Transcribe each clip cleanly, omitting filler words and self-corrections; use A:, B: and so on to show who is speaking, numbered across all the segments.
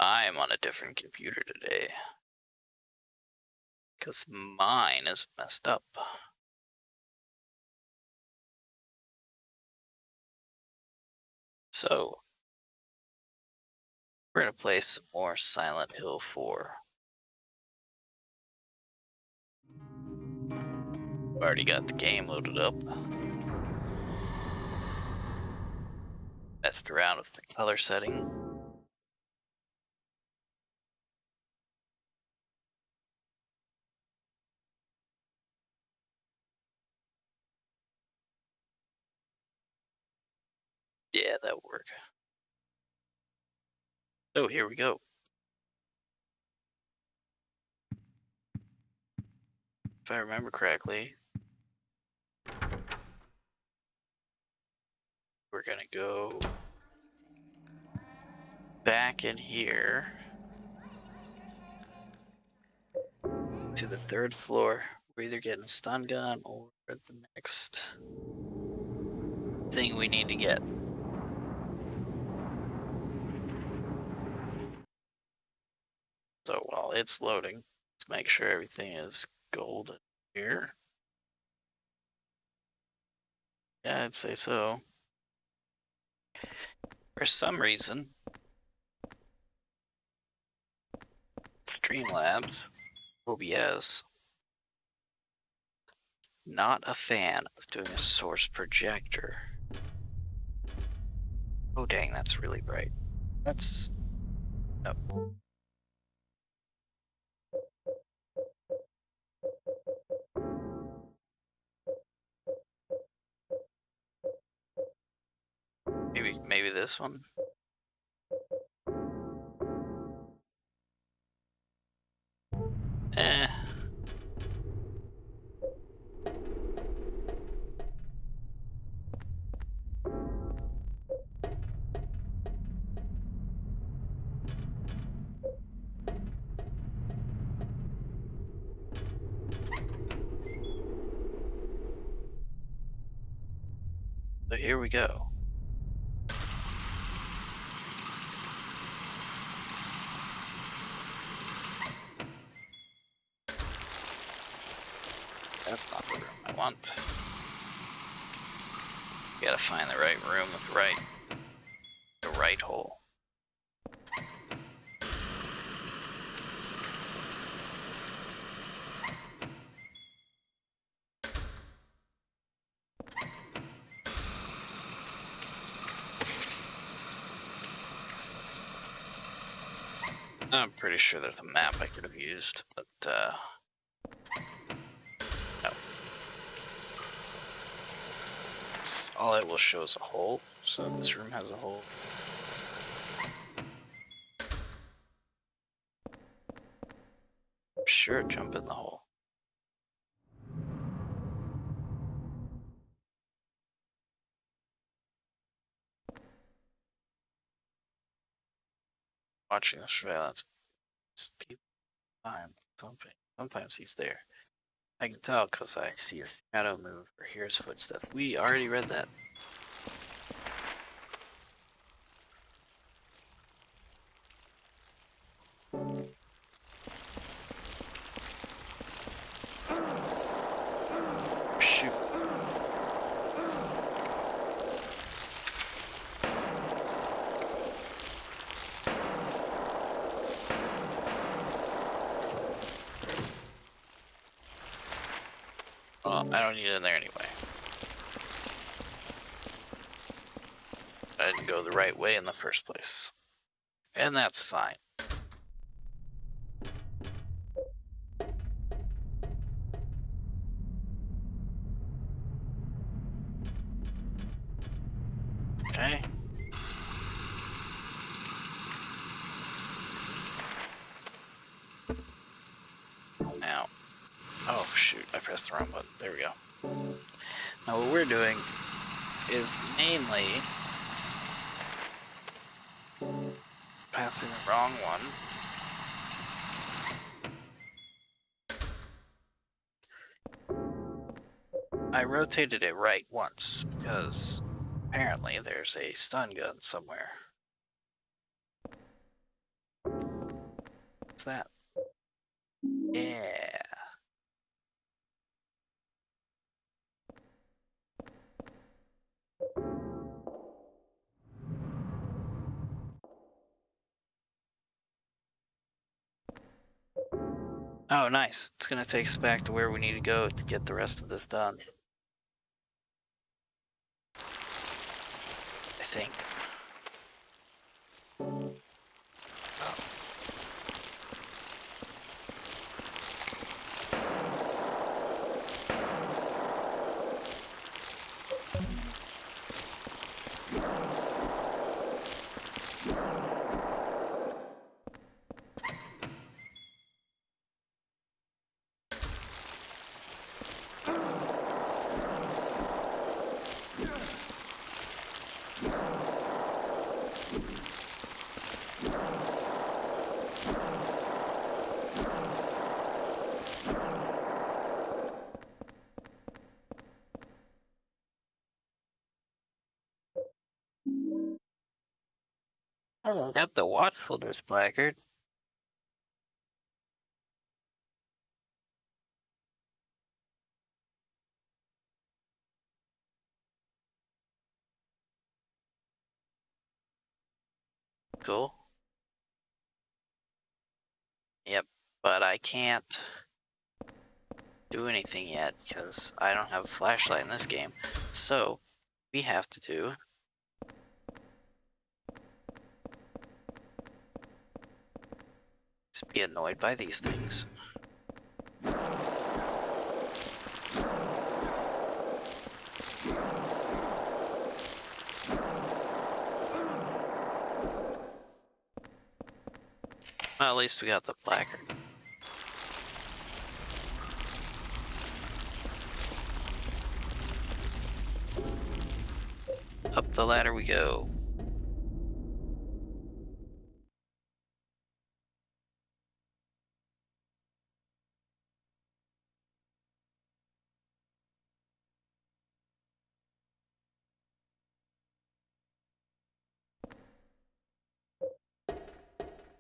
A: I am on a different computer today because mine is messed up. So we're gonna play some more Silent Hill 4. Already got the game loaded up. Messed around with the color setting. Yeah, that'll work. So here we go. If I remember correctly, we're gonna go back in here to the 3rd floor. We're either getting a stun gun or the next thing we need to get. So while it's loading, let's make sure everything is golden here. Yeah, I'd say so. For some reason, Streamlabs, OBS, not a fan of doing a source projector. Oh dang, that's really bright. That's... no. Maybe this one? Eh. So here we go. That's not the room I want. Gotta find the right room with the right hole. I'm pretty sure there's a map I could have used, but no. All it will show is a hole, so this room has a hole. Sure, jump in the hole. Watching the surveillance people time. Sometimes he's there. I can tell because I see a shadow move or hear his footsteps. We already read that. Shoot. Well, I don't need it in there anyway. I didn't go the right way in the first place. And that's fine. Okay. Now, oh shoot, I pressed the wrong button. There we go. Now what we're doing is mainly passing the wrong one. I rotated it right once because apparently there's a stun gun somewhere. What's that? Yeah. Oh, nice. It's gonna take us back to where we need to go to get the rest of this done. I think. Oh, got the watchfulness placard. Cool. Yep, but I can't do anything yet because I don't have a flashlight in this game. So we have to do is be annoyed by these things. Well, at least we got the placard. Up the ladder we go.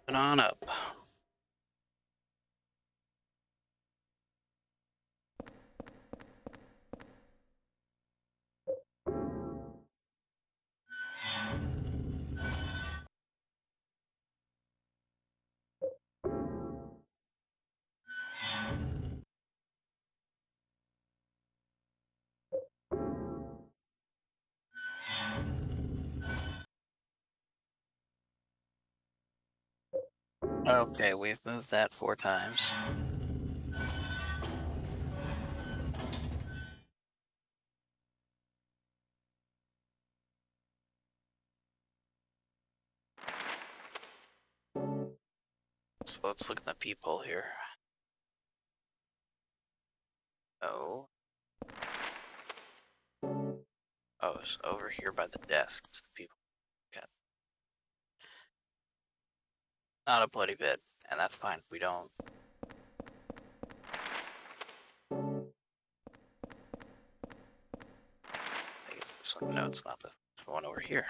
A: Put on up. Okay, we've moved that 4 times. So let's look at the peephole here. Oh. Oh, it's over here by the desk. It's the people. Okay. Not a bloody bit, and that's fine. We don't. I think it's this one. No, it's not the one over here.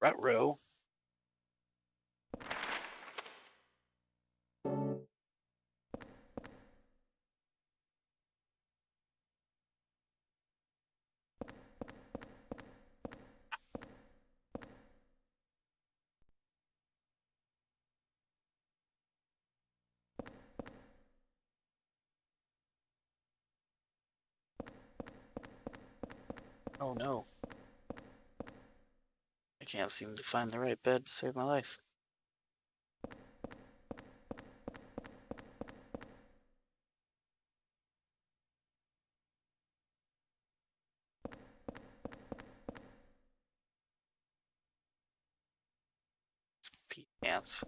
A: Ruh-roh. Oh no. I can't seem to find the right bed to save my life. Pee pants.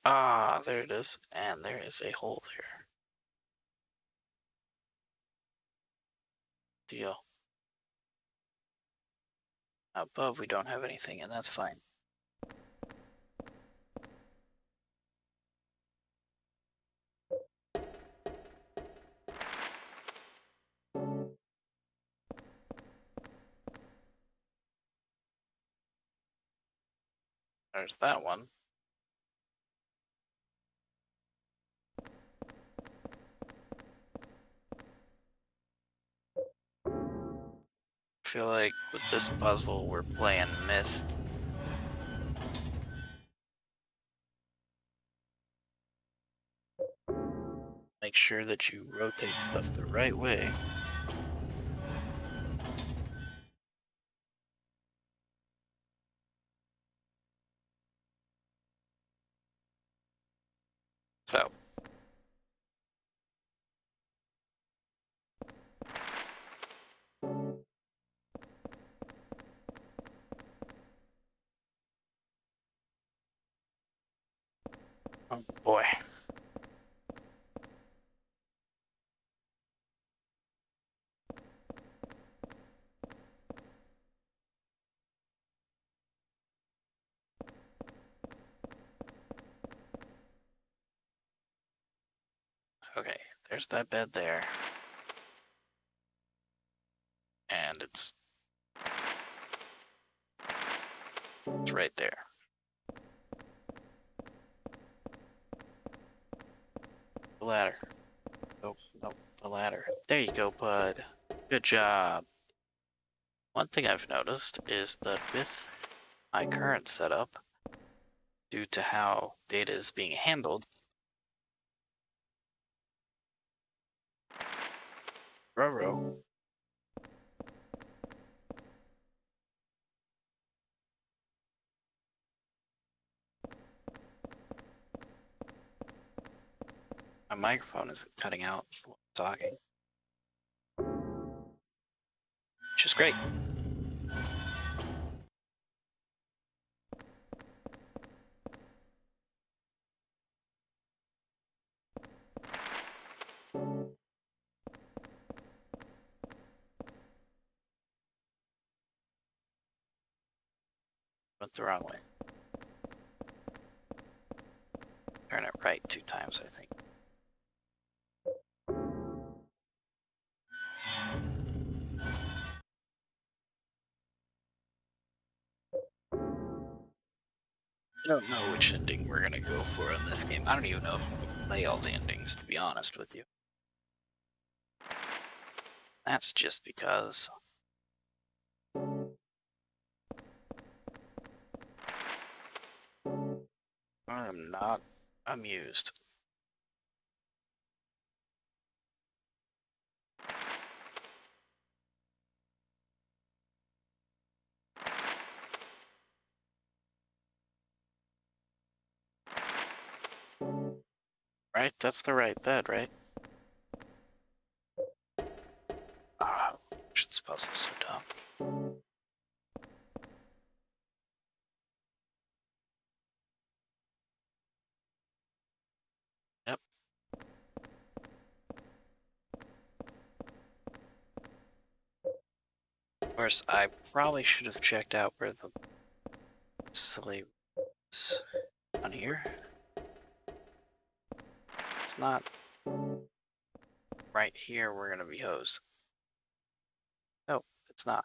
A: Ah, there it is. And there is a hole here. Deal. Above we don't have anything, and that's fine. There's that one. I feel like with this puzzle, we're playing Myth. Make sure that you rotate stuff the right way. So, oh boy. Okay, there's that bed there. And it's right there. The ladder. Nope, nope, the ladder. There you go, bud. Good job. One thing I've noticed is that with my current setup, due to how data is being handled, Roro, my microphone is cutting out while I'm talking, which is great. Went the wrong way. Turn it right 2 times, I think. I don't know which ending we're gonna go for in this game. I don't even know if I'm gonna play all the endings, to be honest with you. That's just because I'm not amused. Right? That's the right bed, right? Ah, this puzzle's so dumb. Yep. Of course, I probably should have checked out where the silly was on here. It's not right here we're gonna be hosed. Nope, it's not.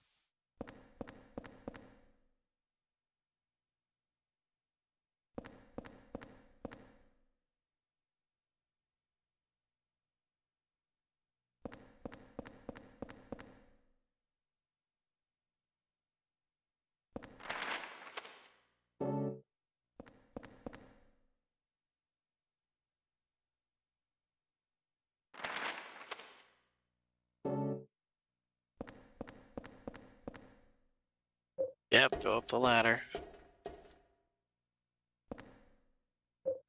A: Yep, go up the ladder.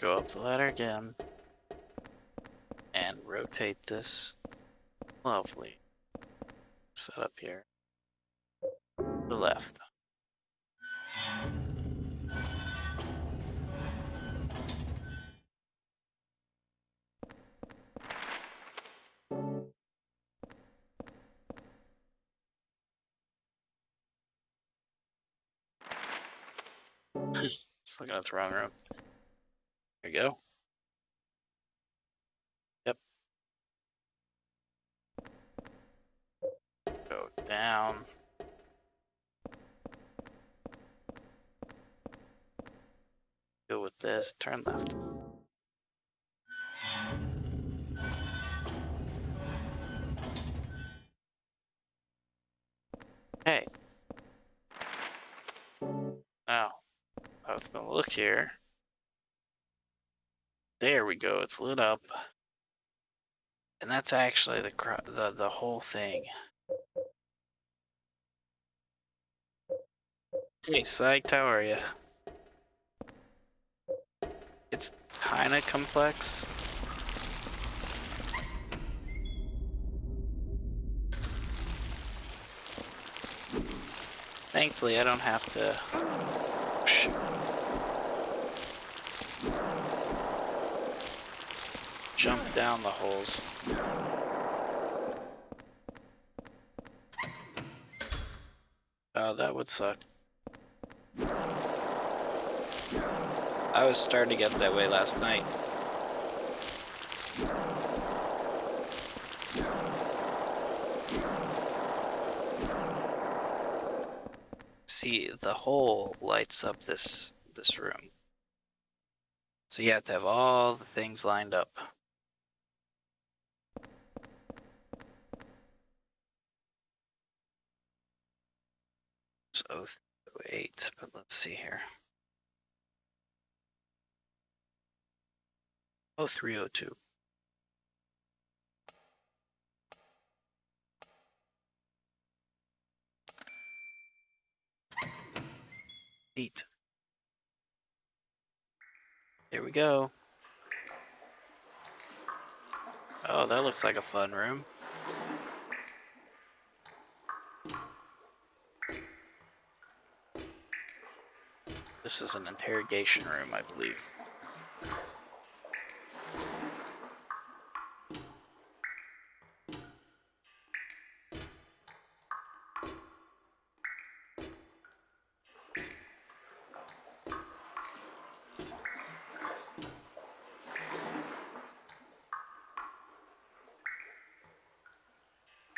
A: Go up the ladder again. And rotate this lovely setup here. To the left. Just looking at the wrong room. There you go. Yep. Go down. this, turn left. Hey. Now, I was gonna look here. There we go, it's lit up. And that's actually the whole thing. Hey, Psych, how are you? It's kinda complex. Thankfully, I don't have to... jump down the holes. Oh, that would suck. I was starting to get that way last night. See, the hole lights up this room. So you have to have all the things lined up. So 08, but let's see here. 0302. Neat. There we go. Oh, that looks like a fun room. This is an interrogation room, I believe.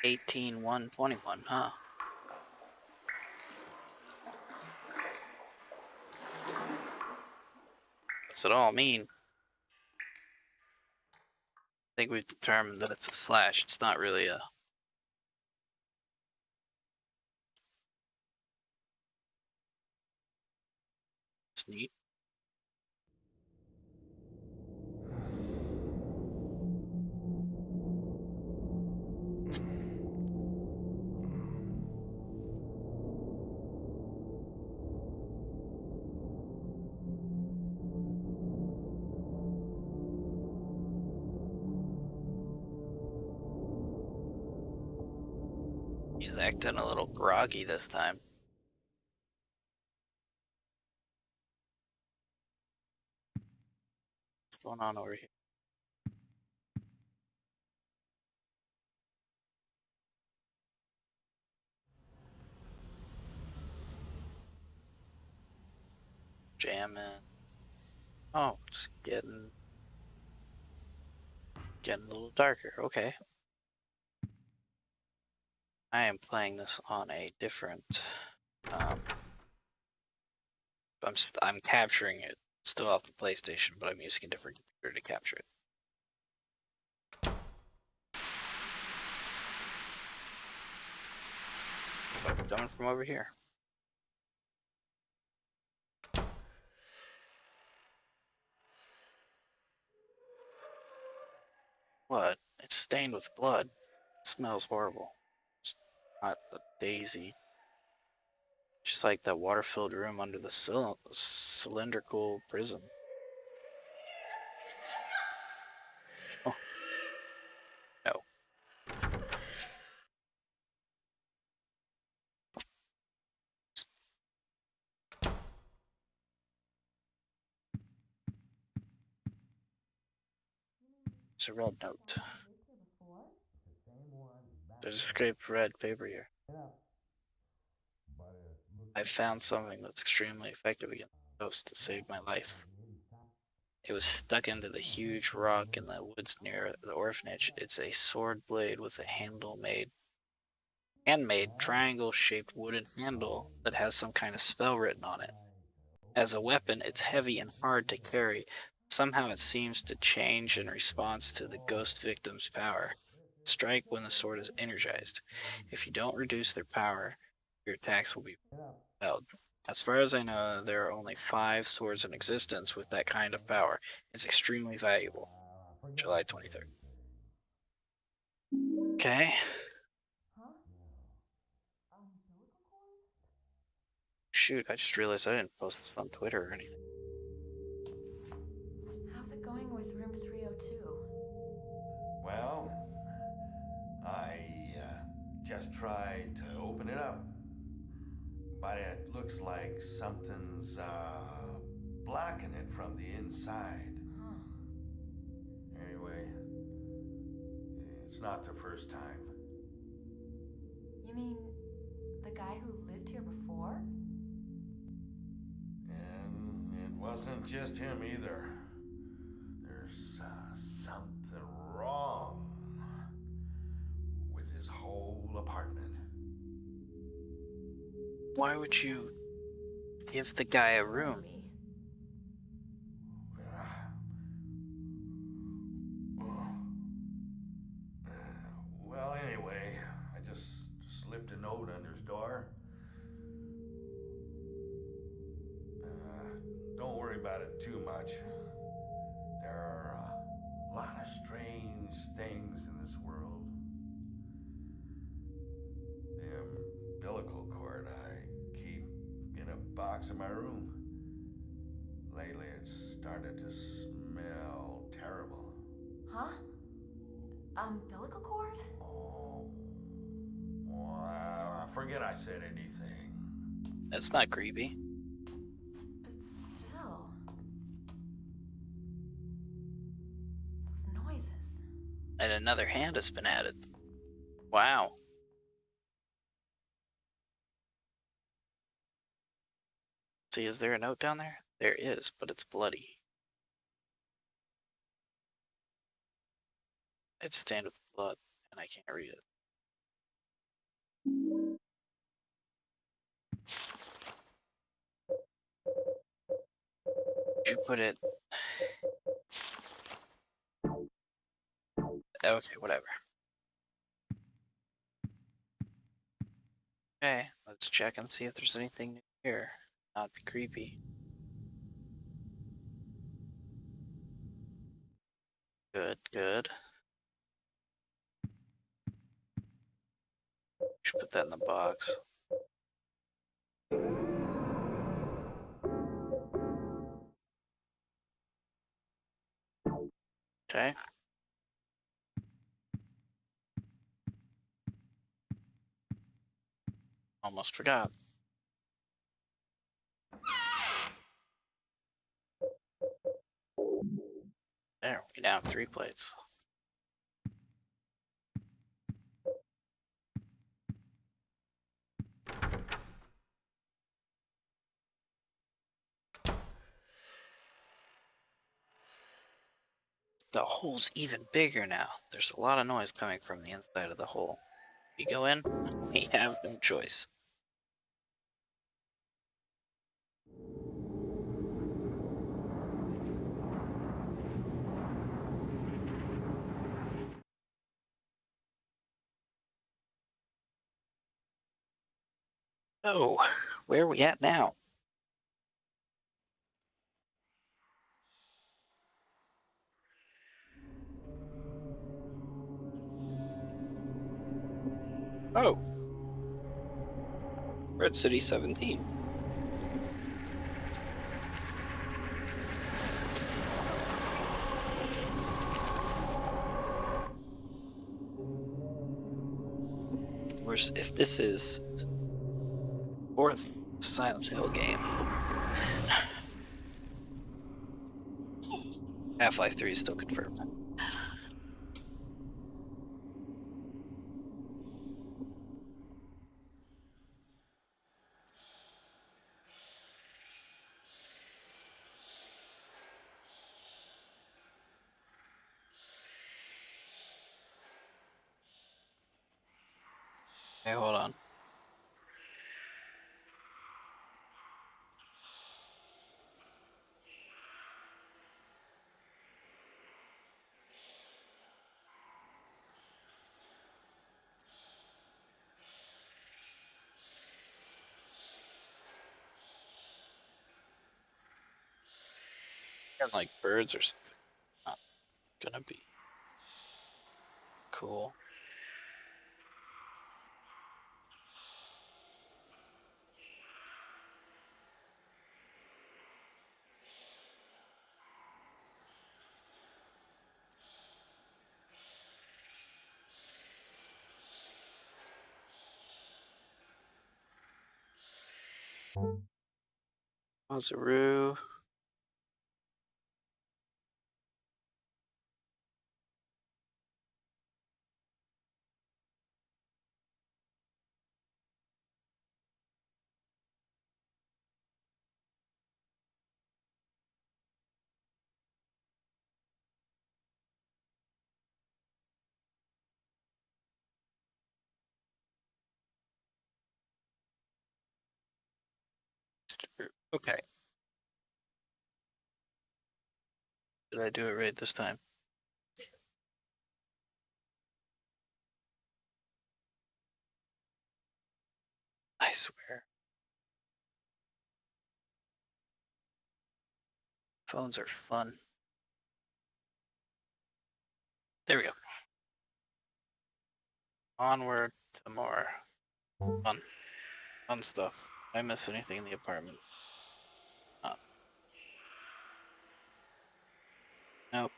A: $18,121, huh? What's it all mean? I think we've determined that it's a slash. It's not really a... It's neat. He's acting a little groggy this time. What's going on over here? Jamming. Oh, it's getting a little darker. Okay. I am playing this on a different... I'm capturing it still off the PlayStation, but I'm using a different computer to capture it. Coming from over here. What? It's stained with blood. It smells horrible. It's not a daisy. Just like that water-filled room under the cylindrical prison. Oh. No. It's a red note. There's a scraped red paper here. I found something that's extremely effective against ghosts to save my life. It was stuck into the huge rock in the woods near the orphanage. It's a sword blade with a handmade triangle-shaped wooden handle that has some kind of spell written on it. As a weapon, it's heavy and hard to carry. Somehow it seems to change in response to the ghost victim's power. Strike when the sword is energized. If you don't reduce their power, your attacks will be repelled. As far as I know, there are only 5 swords in existence with that kind of power. It's extremely valuable. July 23rd. Okay. Shoot, I just realized I didn't post this on Twitter or anything.
B: How's it going with room 302?
C: Well, I just tried to open it up, but it looks like something's blocking it from the inside.
B: Huh.
C: Anyway, it's not the first time.
B: You mean the guy who lived here before?
C: And it wasn't just him either. There's something wrong with his whole apartment.
A: Why would you give the guy a
B: Telling
A: room?
B: me.
C: Well, anyway, I just slipped a note under his door. Don't worry about it too much. There are a lot of strange things in this world. The umbilical cord I keep in a box in my room. Lately, it's started to smell terrible.
B: Huh? Umbilical cord?
C: Oh, well, I forget I said anything.
A: That's not creepy.
B: But still. Those noises.
A: And another hand has been added. Wow. See, is there a note down there? There is, but it's bloody. It's stained with blood, and I can't read it. You put it... Okay, whatever. Okay, let's check and see if there's anything new here. Not be creepy. Good, good. Should put that in the box. Okay. Almost forgot. There, we now have 3 plates. The hole's even bigger now. There's a lot of noise coming from the inside of the hole. We go in, we have no choice. Oh, where are we at now? Oh, we're at City 17. If this is 4th Silent Hill game, Half-Life 3 is still confirmed. Hey, hold on. And like birds or something. Not gonna be cool. Mazaru. Okay. Did I do it right this time? I swear. Phones are fun. There we go. Onward to more fun. Fun stuff. Did I miss anything in the apartment? Nope.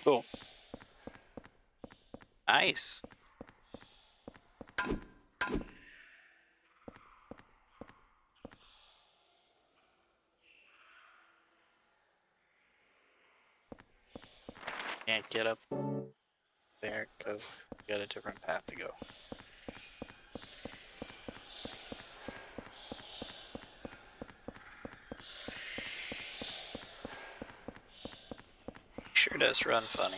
A: Cool. Nice. Can't get up there because we got a different path to go. Sure does run funny.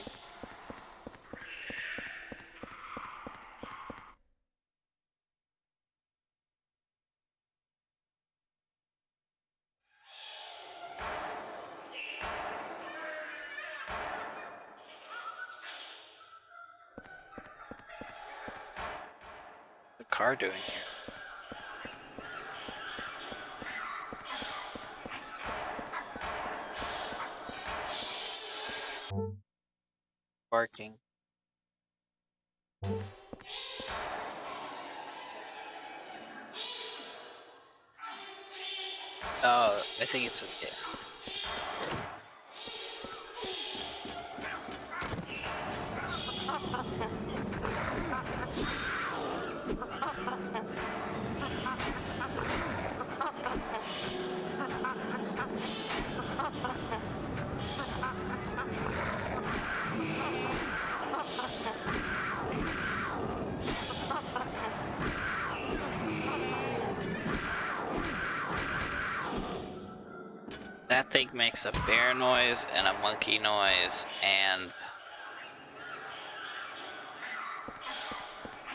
A: What's the car doing here? Barking. Oh, I think it's okay. That thing makes a bear noise and a monkey noise and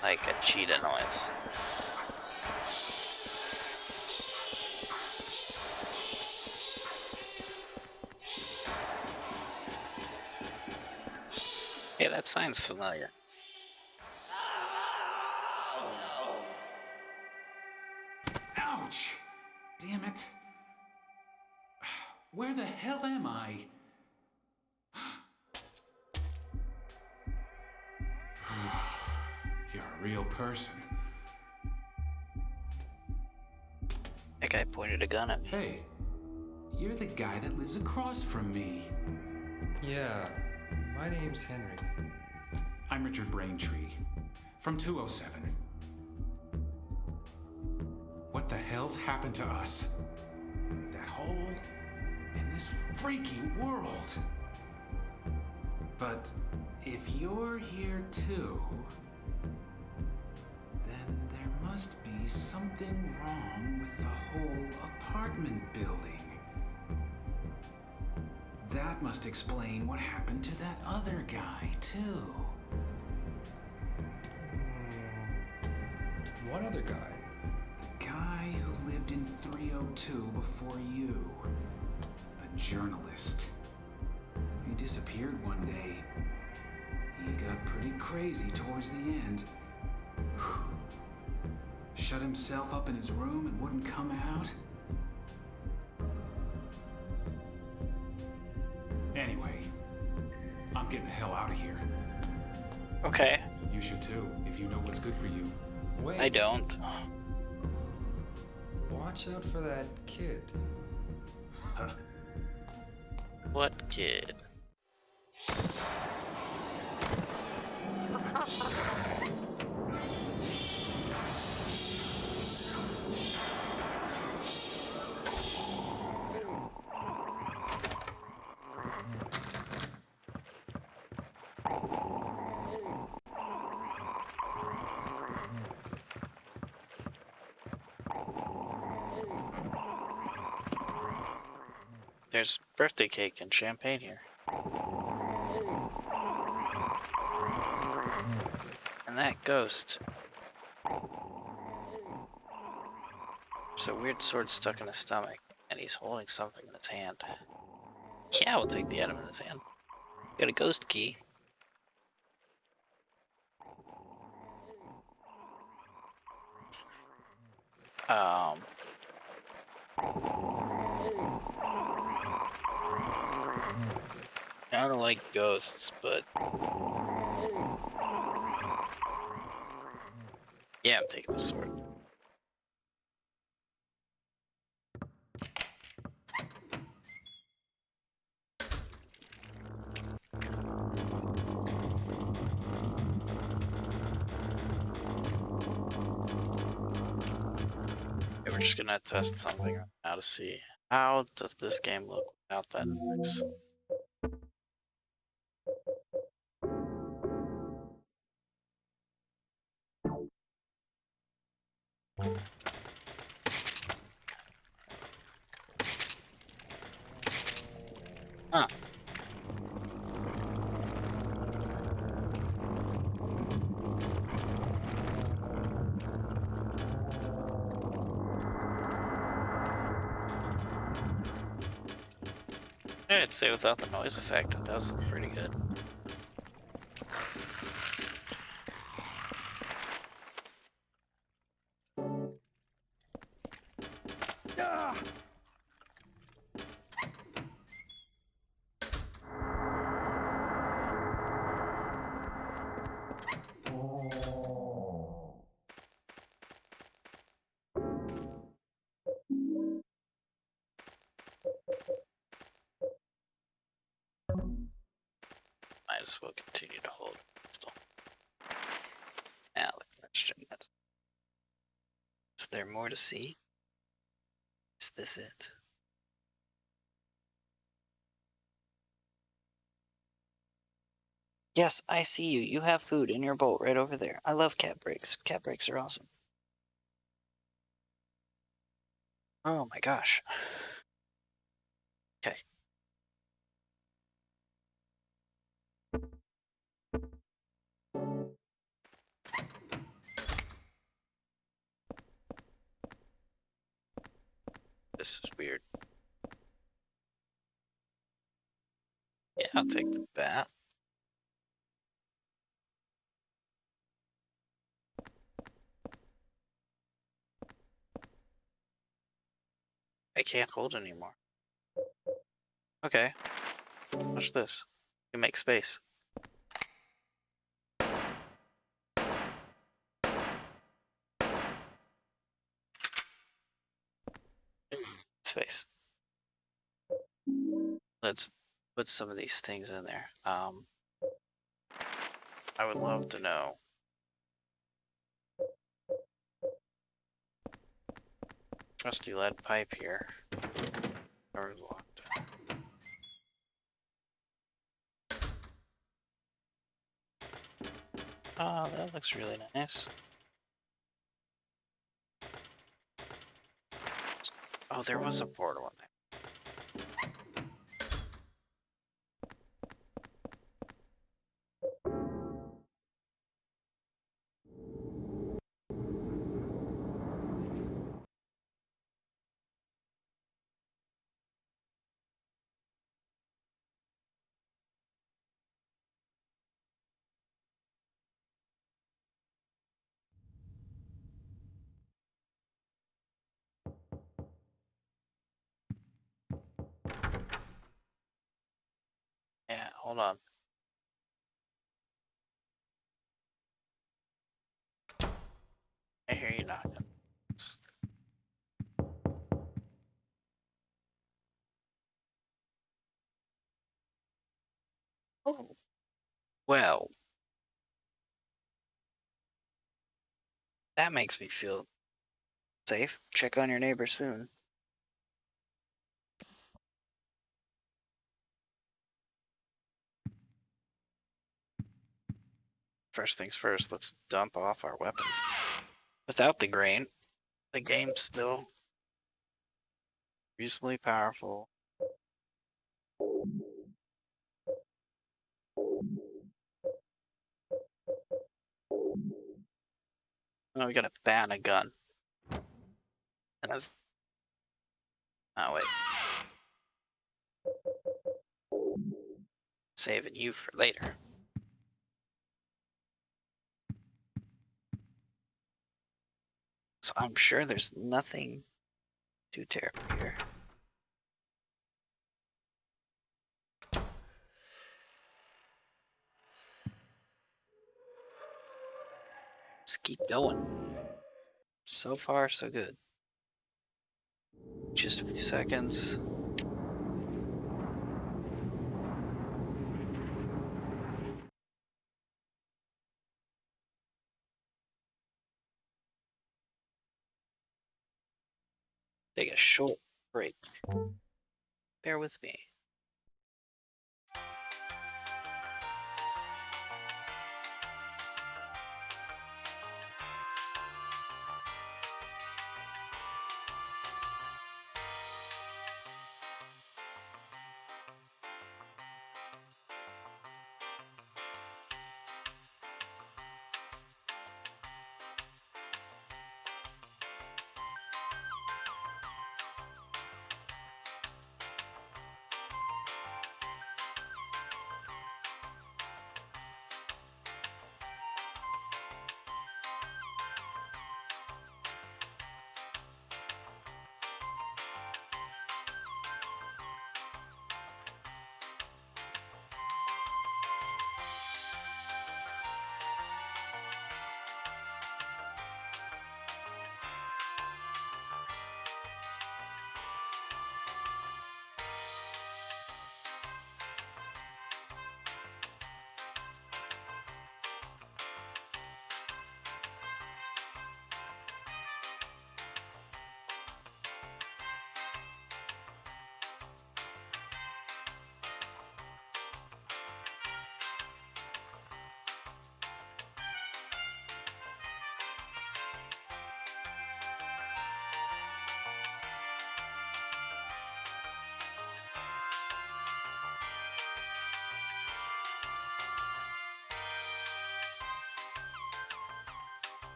A: like a cheetah noise. Hey, that sign's familiar.
D: Ouch! Damn it. Where the hell am I? You're a real person.
A: That guy pointed a gun at me.
D: Hey, you're the guy that lives across from me.
E: Yeah, my name's Henry.
D: I'm Richard Braintree, from 207. What the hell's happened to us? That hole in this freaky world. But if you're here too, then there must be something wrong with the whole apartment building. That must explain what happened to that other guy too.
E: What other guy?
D: The guy who lived in 302 before you. A journalist. He disappeared one day. He got pretty crazy towards the end. Shut himself up in his room and wouldn't come out. Anyway, I'm getting the hell out of here.
A: Okay,
D: You should too, if you know what's good for you.
E: Wait.
A: I don't.
E: Watch out for that kid.
A: What kid? There's birthday cake and champagne here. And that ghost. There's a weird sword stuck in his stomach, and he's holding something in his hand. Yeah, I'll take the item in his hand. Got a ghost key. I don't like ghosts, but yeah, I'm taking the sword. Okay, we're just gonna test something right now to see how does this game look without that noise. Huh. I'd say without the noise effect, it does look pretty good. Might as well continue to hold it. Now, let's check it. Is there more to see? Is this it? Yes, I see you. You have food in your bowl right over there. I love cat breaks. Cat breaks are awesome. Oh my gosh. Okay. This is weird. Yeah, I'll take the bat. I can't hold anymore. Okay. Watch this. You make space. Space. Let's put some of these things in there. I would love to know. Trusty lead pipe here. Or locked. Oh, that looks really nice. Oh, there was a portal in there. hold on. I hear you knocking. Oh, well, that makes me feel safe. Check on your neighbor soon. First things first, let's dump off our weapons. Without the grain, the game's still reasonably powerful. Oh, we gotta ban a gun. And a... Oh, wait. Saving you for later. So I'm sure there's nothing too terrible here. Let's keep going. So far, so good. Just a few seconds. Take a short break. Bear with me.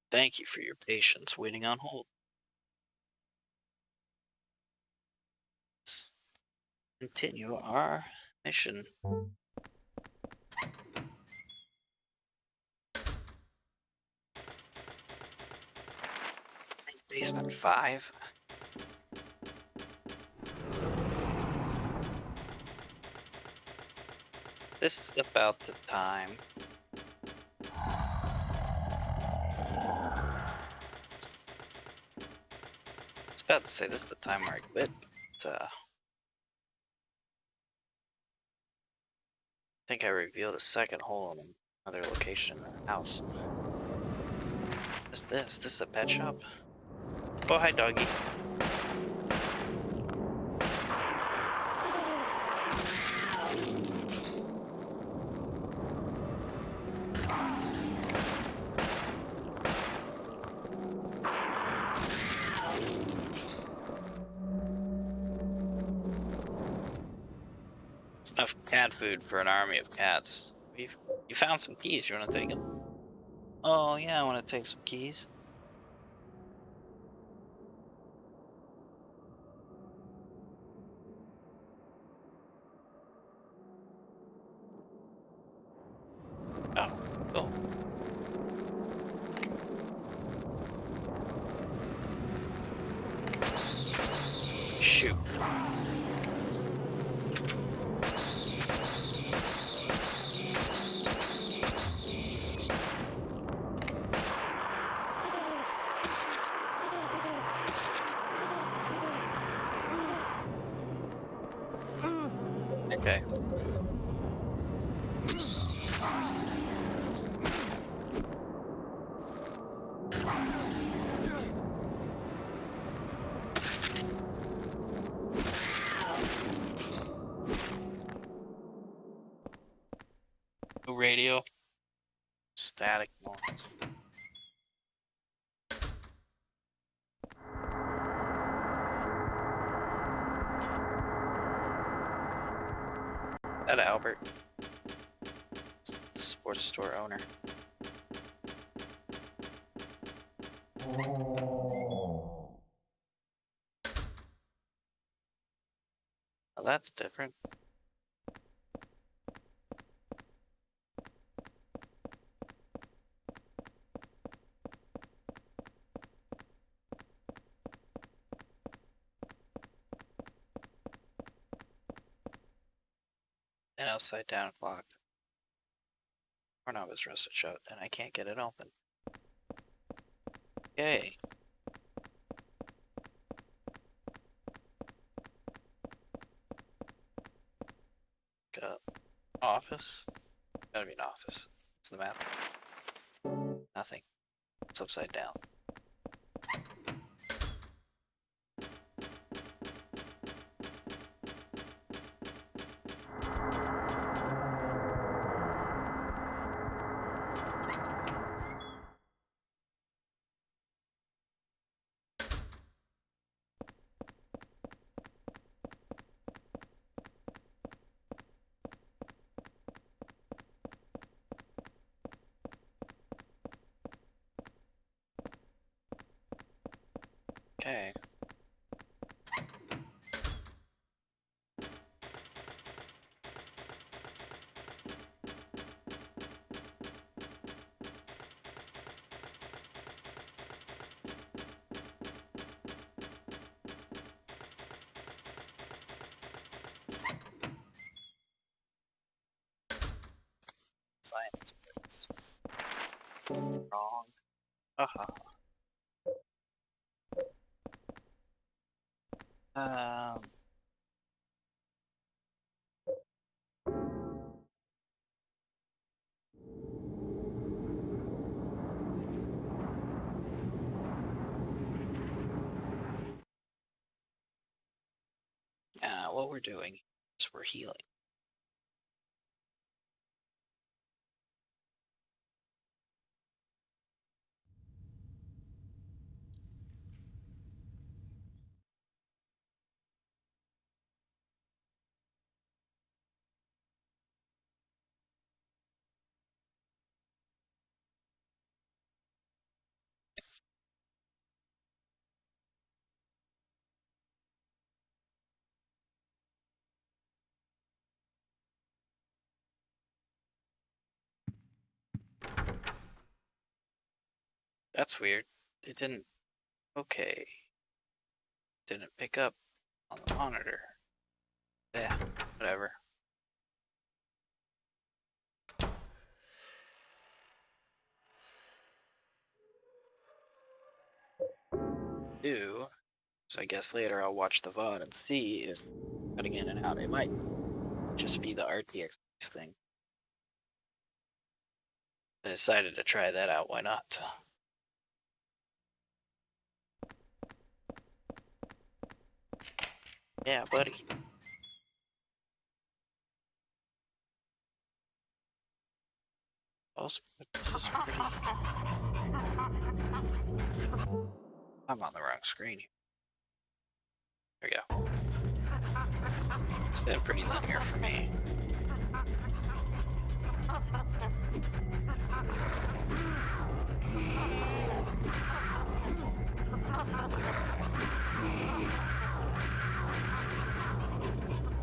A: Thank you for your patience waiting on hold. Let's continue our mission. Basement 5. This is about the time. I was about to say this is the time where I quit, but I think I revealed a second hole in another location in the house. What's this? This is a pet shop? Oh, hi, doggy. It's enough cat food for an army of cats. You found some keys. You want to take them? Oh, yeah, I want to take some keys. Oh, cool. Shoot. Okay. No radio. Static noise. That Albert, the sports store owner. Oh, that's different. An upside down clock. Doorknob is rusted shut, and I can't get it open. Yay. Office? Gotta be an office. What's the map? Nothing. It's upside down. Okay. Science books. Wrong. Haha. Um. What we're doing is we're healing. That's weird. It didn't. Okay. Didn't pick up on the monitor. Yeah, whatever. Do. So I guess later I'll watch the VOD and see if cutting in and out. It might just be the RTX thing. I decided to try that out. Why not? Yeah, buddy. Also, this is pretty. I'm on the wrong screen. There we go. It's been pretty linear for me.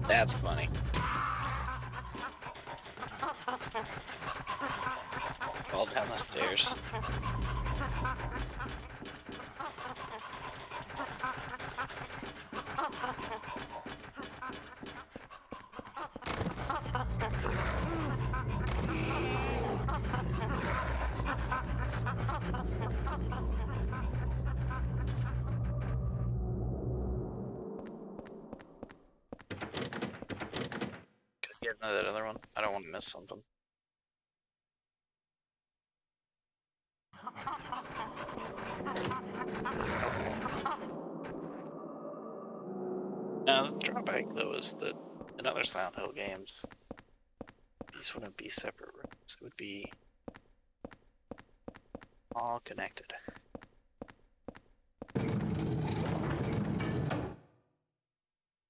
A: That's funny. Fall down the stairs. Could I get into that other one? I don't want to miss something. Now, the drawback though is that in other Silent Hill games, these wouldn't be separate rooms. It would be all connected.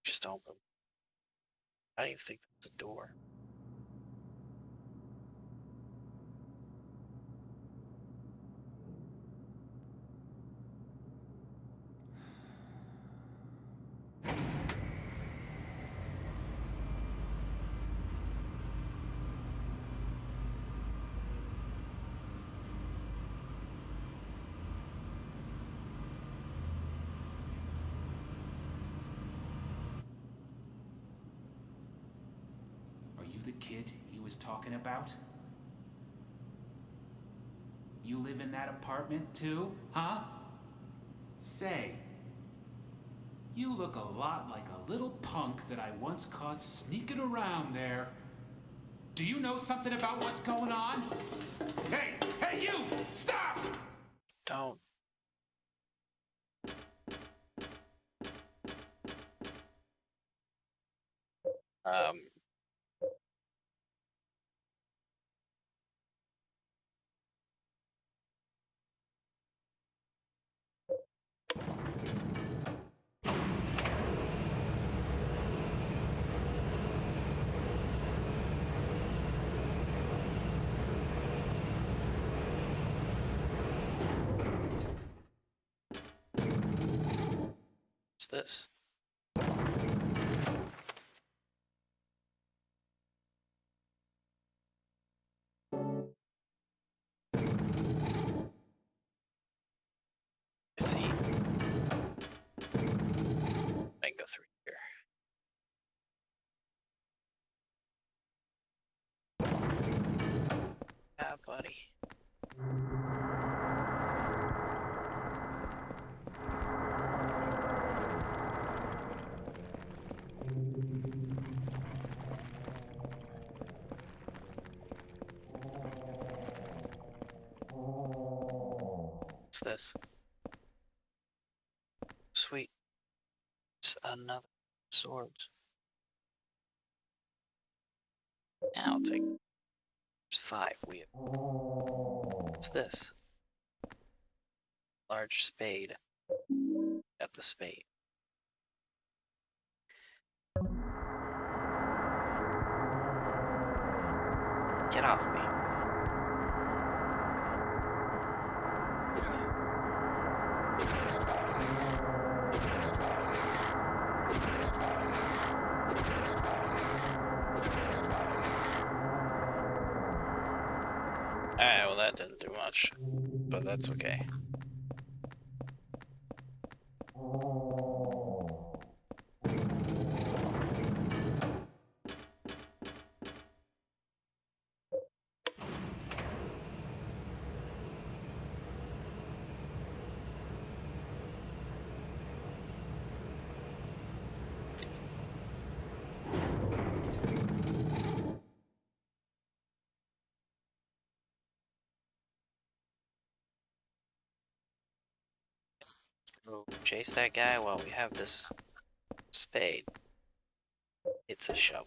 A: Just open. I don't even think that's a door.
D: Are you the kid he was talking about? You live in that apartment too, huh? Say, you look a lot like a little punk that I once caught sneaking around there. Do you know something about what's going on? Hey, hey you! Stop!
A: Don't. Um. What's this? I see. I can go through here. Ah, buddy. What's this? Sweet. It's another sword. Now I'll take. There's 5. We have. What's this? Large spade. At the spade. Get off me. Alright, well that didn't do much. But that's okay. Go chase that guy while we have this spade. It's a shovel.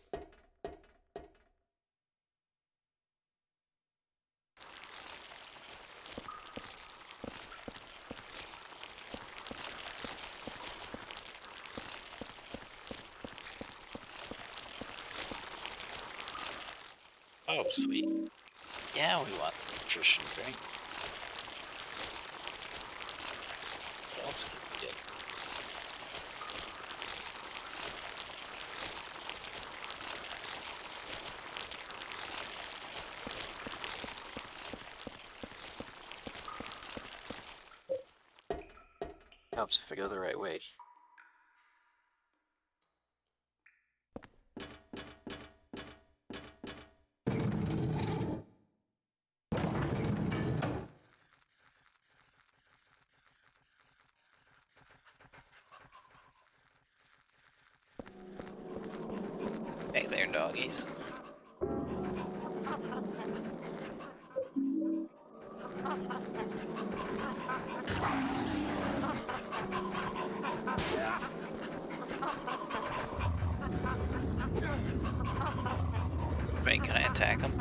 A: Oh, sweet. Yeah, we want nutrition drink. What else can we get? Helps if I go the right way. Hey there, doggies. Wait, can I attack them?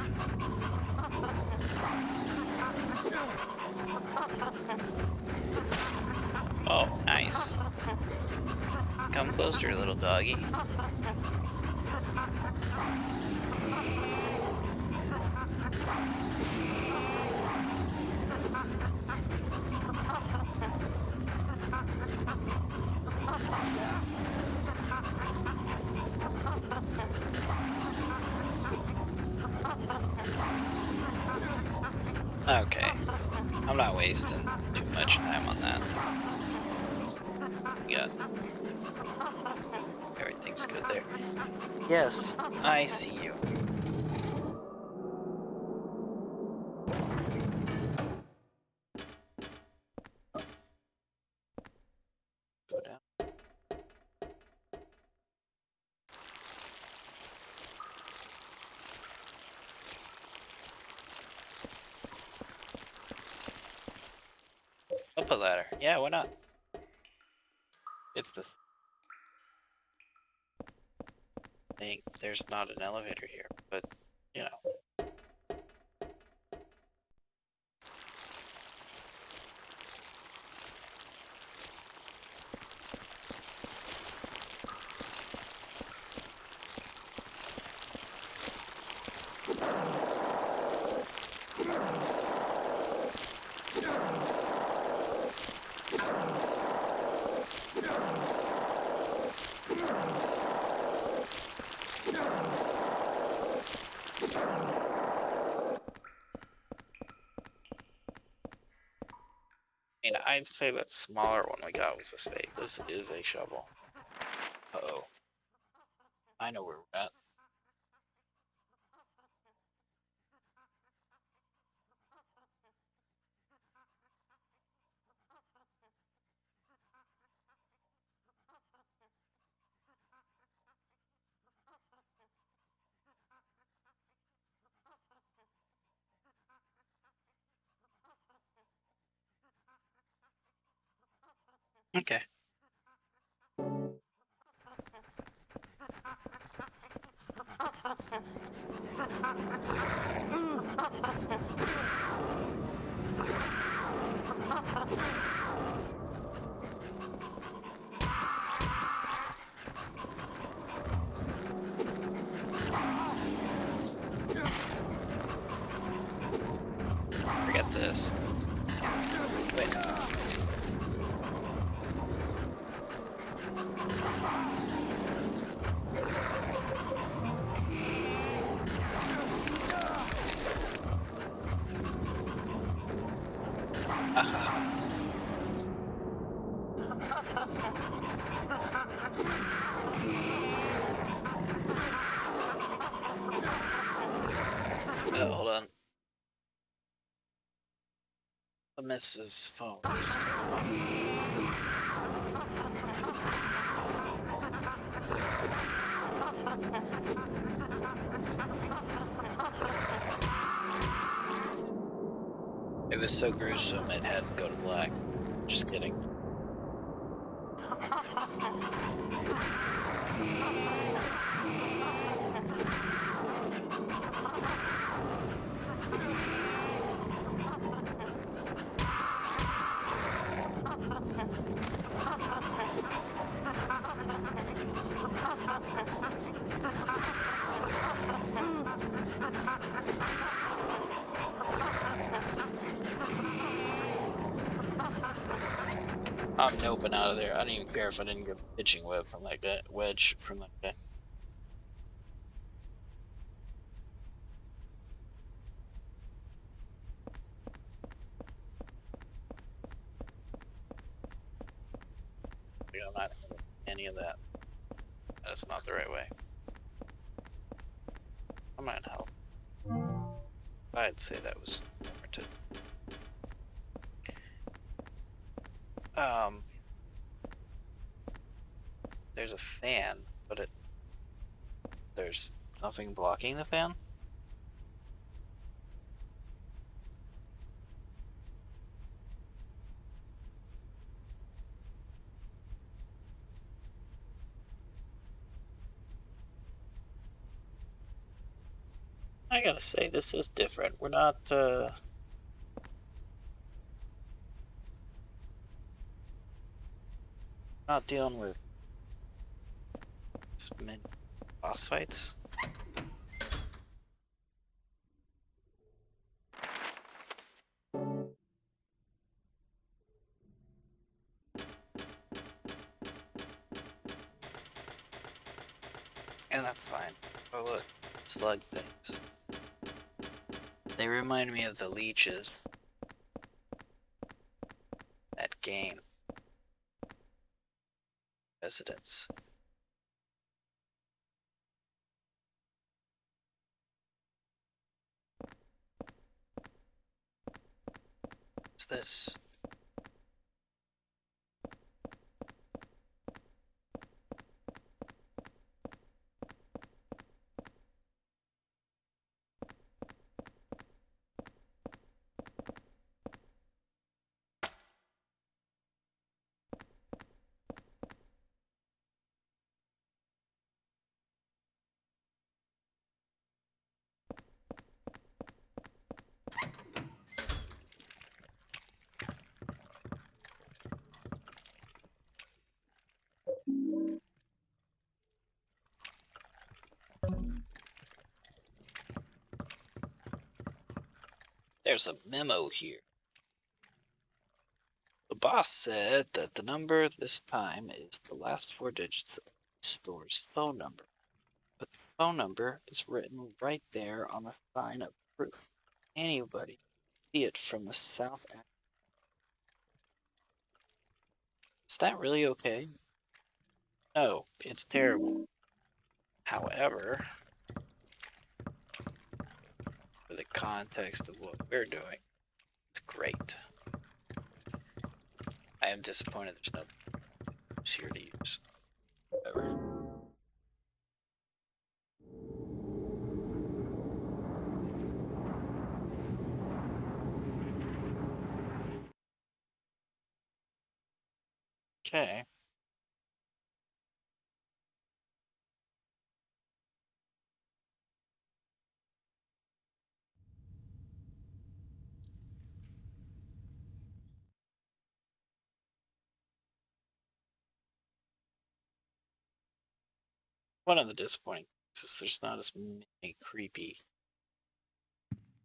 A: Oh, nice. Come closer, little doggy. Okay. I'm not wasting too much time on that. Yeah. Everything's good there. Yes, I see you. Go down. Up a ladder. Yeah, why not? It's the thing. There's not an elevator here, but you know. I mean, I'd say that smaller one we got was a spade. This is a shovel. Uh-oh. I know where we're at. Okay. Forget this. Wait. Hold on. The Mrs. phone is It was so gruesome it had to go to black. Just kidding. I'm noping out of there. I don't even care if I didn't get pitching web from that guy, wedge from that guy. I'm not having any of that. That's not the right way. I might help. I'd say that was warranted. There's a fan, but there's nothing blocking the fan. I gotta say, this is different. We're not dealing with as many boss fights. And that's fine. Oh look, slug things. They remind me of the leeches. That game. Residence. What's this? There's a memo here. The boss said that the number this time is the last 4 digits of the store's phone number. But the phone number is written right there on the sign of proof. Anybody can see it from the south end. Is that really okay? No, it's terrible. However, for the context of what we're doing, it's great. I am disappointed there's no use here to use. Whatever. Okay. One of the disappointing things is there's not as many creepy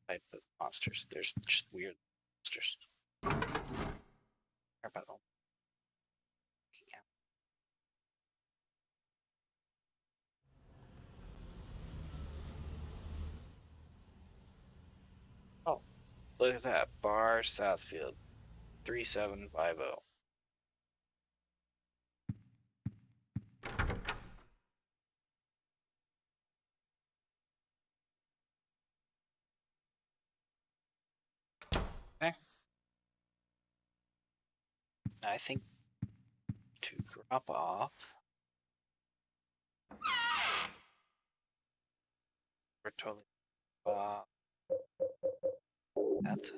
A: type of monsters. There's just weird monsters. How about all looking at? Oh, look at that. Bar Southfield 3750. Okay. I think to drop off, we're totally that.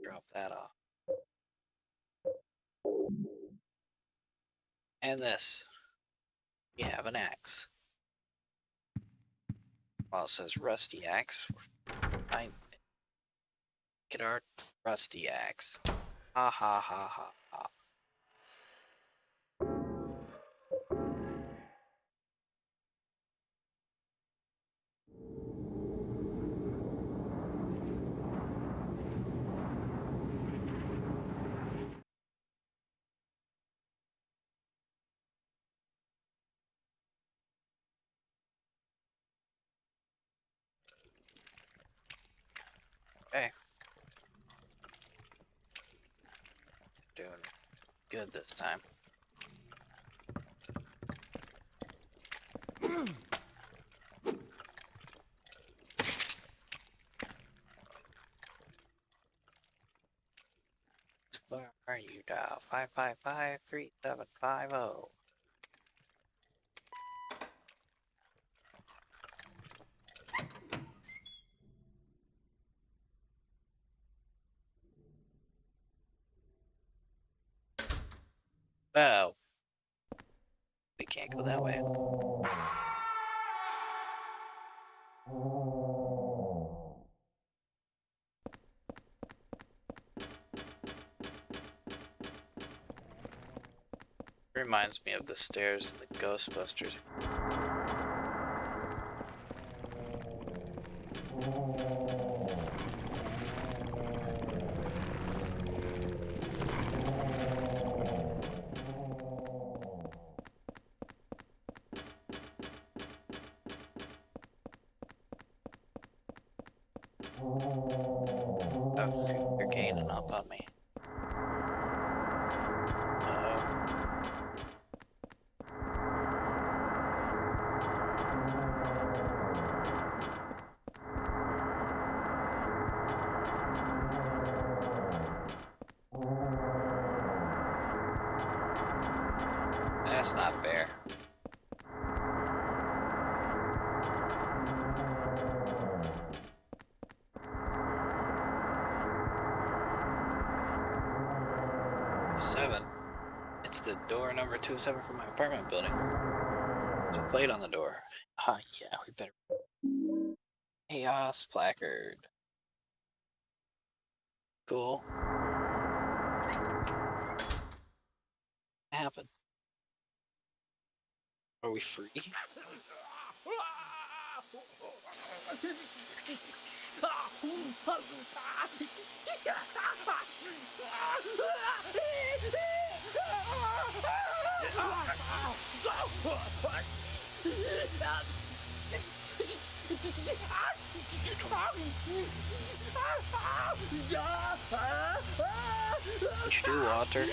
A: Drop that off. And this. We have an axe. Well, it says rusty axe. I get our rusty axe. Ha ha ha ha ha. Okay. Doing good this time. Where are you, dial? 555-3750. Oh, we can't go that way. Reminds me of the stairs in the Ghostbusters. Oh, you're gaining up on me. That's not fair. Seven. It's the door number 27 from my apartment building. There's a plate on the door. Ah, yeah, we better. Chaos placard. Cool. What happened? Are we free? What you do, Walter?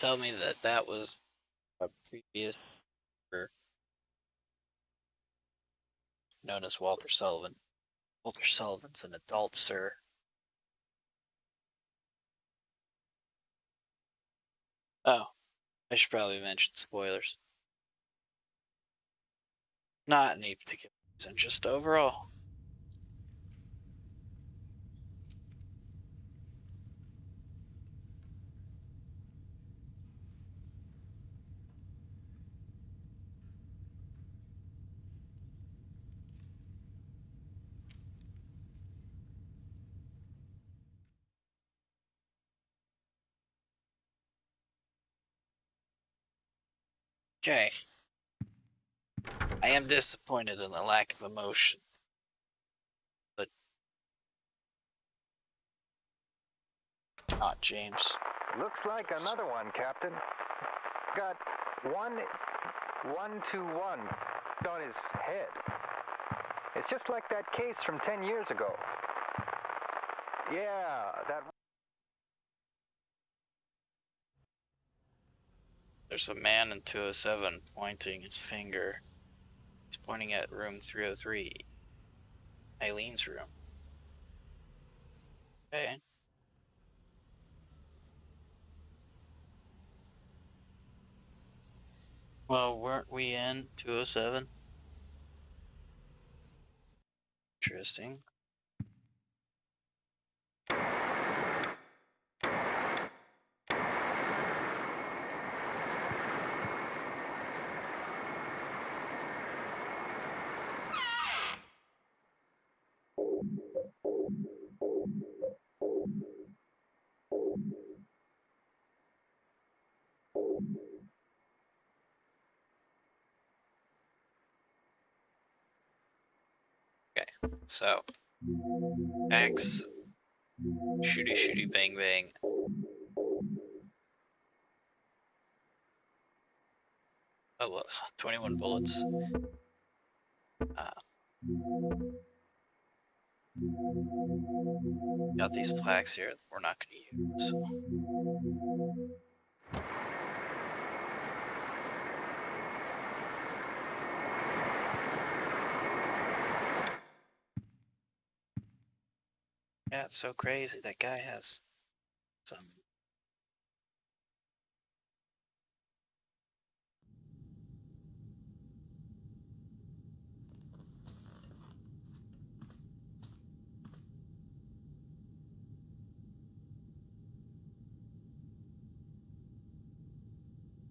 A: Tell me that that was a previous, or known as Walter Sullivan. Walter Sullivan's an adult, sir. Oh, I should probably mention spoilers. Not any particular reason, just overall. Okay. I am disappointed in the lack of emotion, but not James.
F: Looks like another one, Captain. Got 121 on his head. It's just like that case from 10 years ago. Yeah, that.
A: There's a man in 207 pointing his finger pointing at room 303. Eileen's room. Okay. Well, weren't we in 207? Interesting. Okay, so X, shooty shooty bang bang. Oh, well, 21 bullets. Got these plaques here that we're not going to use. Yeah, it's so crazy. That guy has some.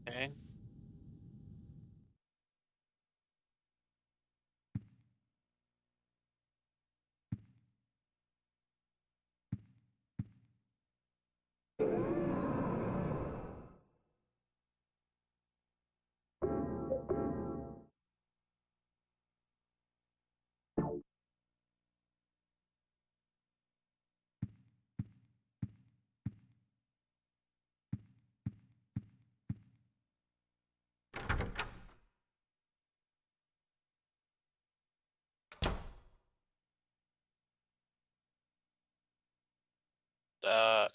A: Okay.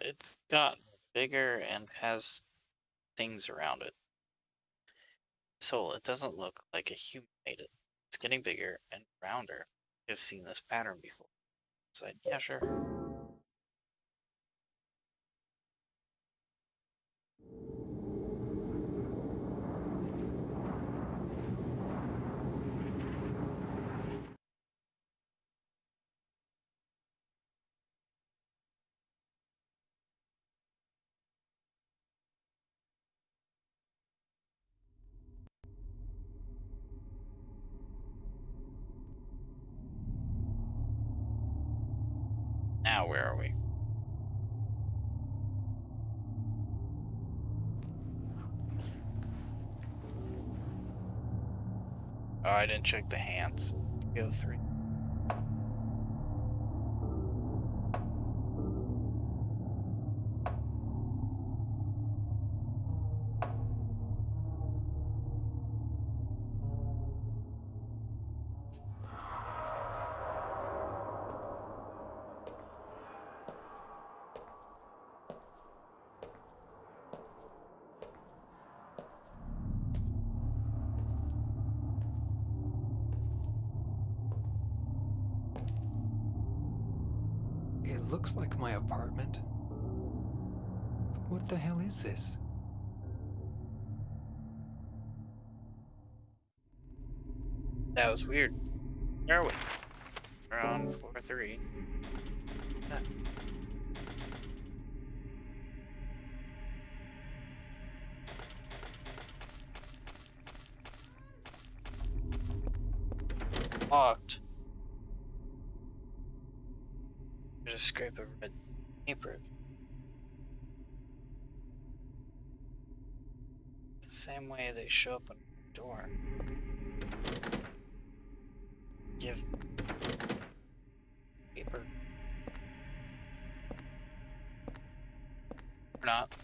A: It's gotten bigger and has things around it. So it doesn't look like a human made it. It's getting bigger and rounder. I've seen this pattern before. So yeah, sure. Now where are we? Oh, I didn't check the hands. Go 3.
E: It looks like my apartment. But what the hell is this?
A: That was weird. Where are we? We're on floor 3. Locked. There's a scrape of red paper. It's the same way they show up on the door. Give paper. Or not.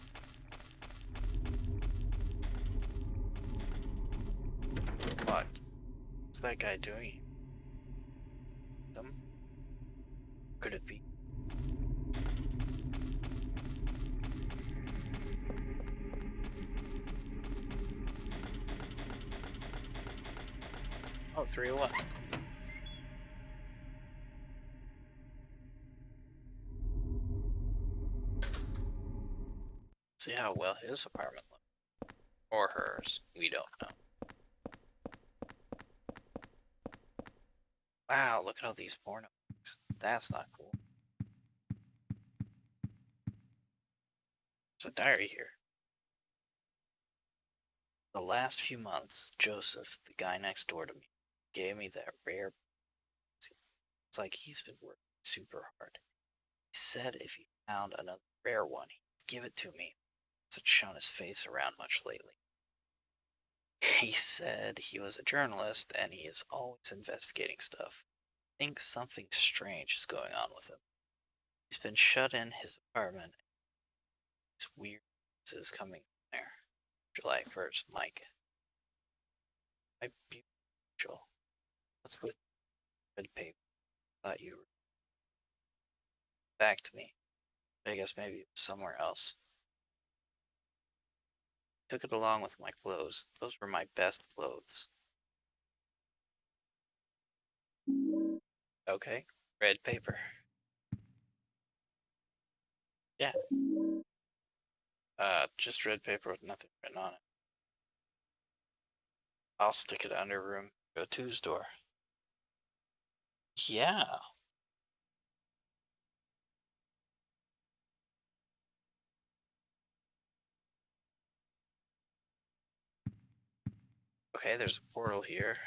A: What? What's that guy doing? Them? Could it be? Oh, 301. See how well his apartment looks. Or hers. We don't know. Wow, look at all these porno books. That's not cool. There's a diary here. The last few months, Joseph, the guy next door to me, gave me that rare. It's like he's been working super hard. He said if he found another rare one, he'd give it to me. He hasn't shown his face around much lately. He said he was a journalist and he is always investigating stuff. I think something strange is going on with him. He's been shut in his apartment. These weird noises coming from there. July 1st, Mike. My beautiful. What's with red paper? Thought you were back to me. I guess maybe it was somewhere else. Took it along with my clothes. Those were my best clothes. Okay. Red paper. Yeah. Just red paper with nothing written on it. I'll stick it under room 2's door. Yeah. Okay, there's a portal here.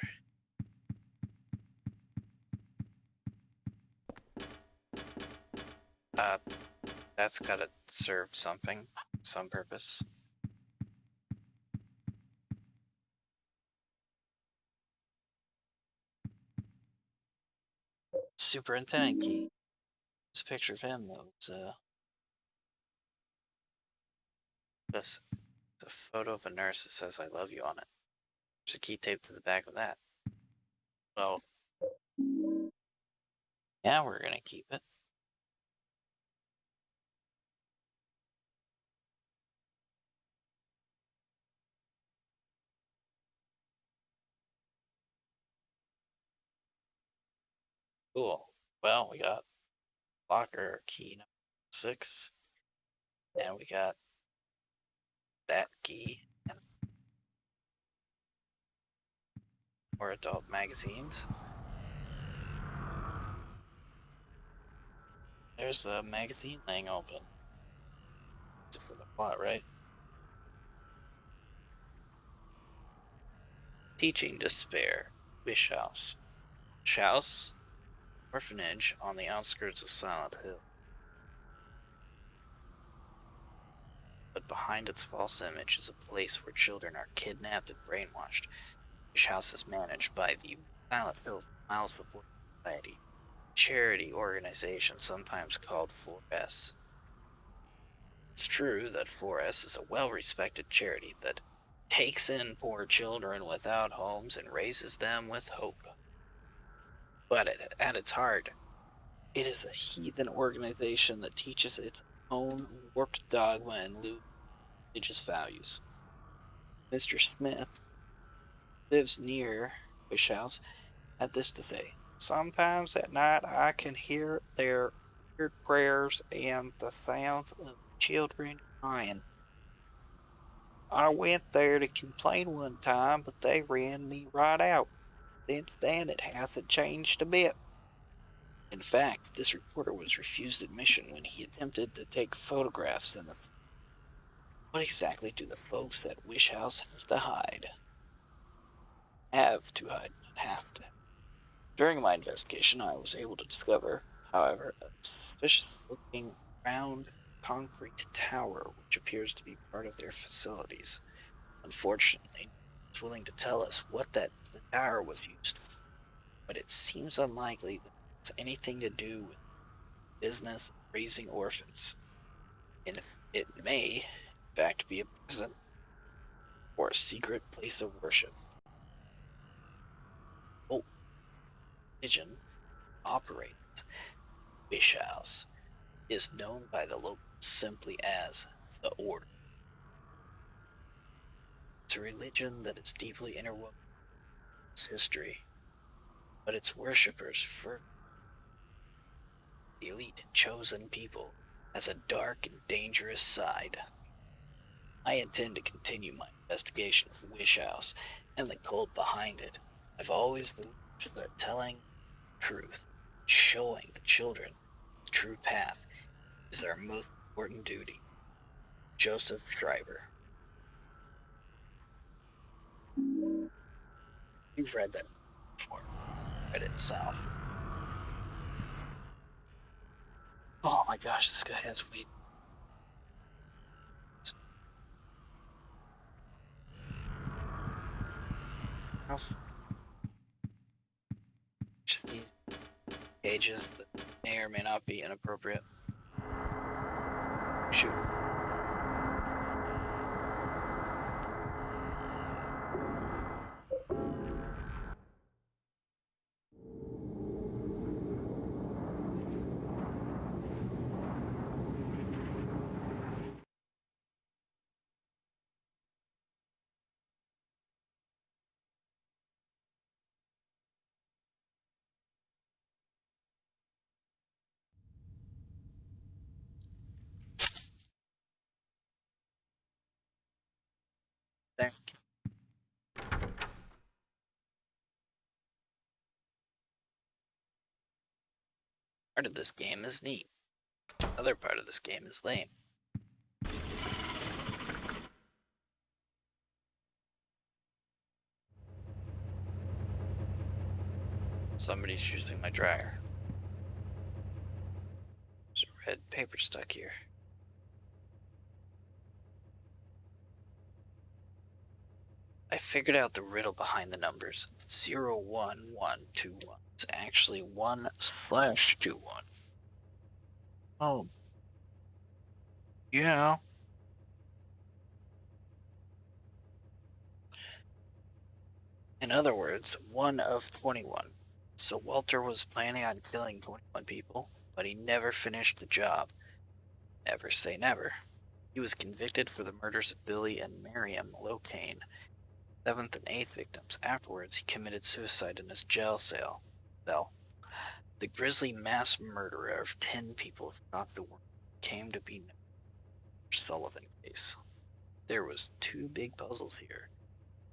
A: That's gotta serve something, some purpose. Superintendent key. There's a picture of him that was, this. It's a photo of a nurse that says I love you on it. There's a key taped to the back of that. Well, yeah, we're gonna keep it. Cool. Well, we got locker key number 6, and we got that key, and more adult magazines. There's the magazine laying open. For the plot, right? Teaching despair. Wish house. Wish house. Orphanage on the outskirts of Silent Hill. But behind its false image is a place where children are kidnapped and brainwashed. Wish house is managed by the Silent Hill Smile Support Society, charity organization sometimes called 4S. It's true that 4S is a well-respected charity that takes in poor children without homes and raises them with hope. But at its heart, it is a heathen organization that teaches its own warped dogma and religious values. Mr. Smith lives near Wish House, had this to say. Sometimes at night I can hear their weird prayers and the sounds of children crying. I went there to complain one time, but they ran me right out. Since then, it hasn't changed a bit. In fact, this reporter was refused admission when he attempted to take photographs in the. What exactly do the folks at Wish House have to hide? Have to hide, not have to. During my investigation, I was able to discover, however, a suspicious-looking round concrete tower which appears to be part of their facilities. Unfortunately, no one is willing to tell us what the tower was used for, but it seems unlikely that it has anything to do with business of raising orphans. And it may, in fact, be a prison or a secret place of worship. Oh, religion operates Wish House is known by the locals simply as the Order. It's a religion that is deeply interwoven with its history. but its worshippers for the elite chosen people has a dark and dangerous side. I intend to continue my investigation of Wish House and the cult behind it. I've always believed that telling the truth, showing the children the true path, is our most important duty. Joseph Schreiber. You've read that before. Read it itself. Oh my gosh, this guy has weed. Just these cages that may or may not be inappropriate. Shoot. There. Part of this game is neat. Other part of this game is lame. Somebody's using my dryer. There's a red paper stuck here. I figured out the riddle behind the numbers. 01121. It's actually 1/21. Oh, yeah. In other words, 1 of 21. So Walter was planning on killing 21 people, but he never finished the job. Never say never. He was convicted for the murders of Billy and Miriam Locane, seventh and eighth victims. Afterwards, he committed suicide in his jail cell. The grisly mass murderer of 10 people thought the world came to be known as the Sullivan case. There was two big puzzles here.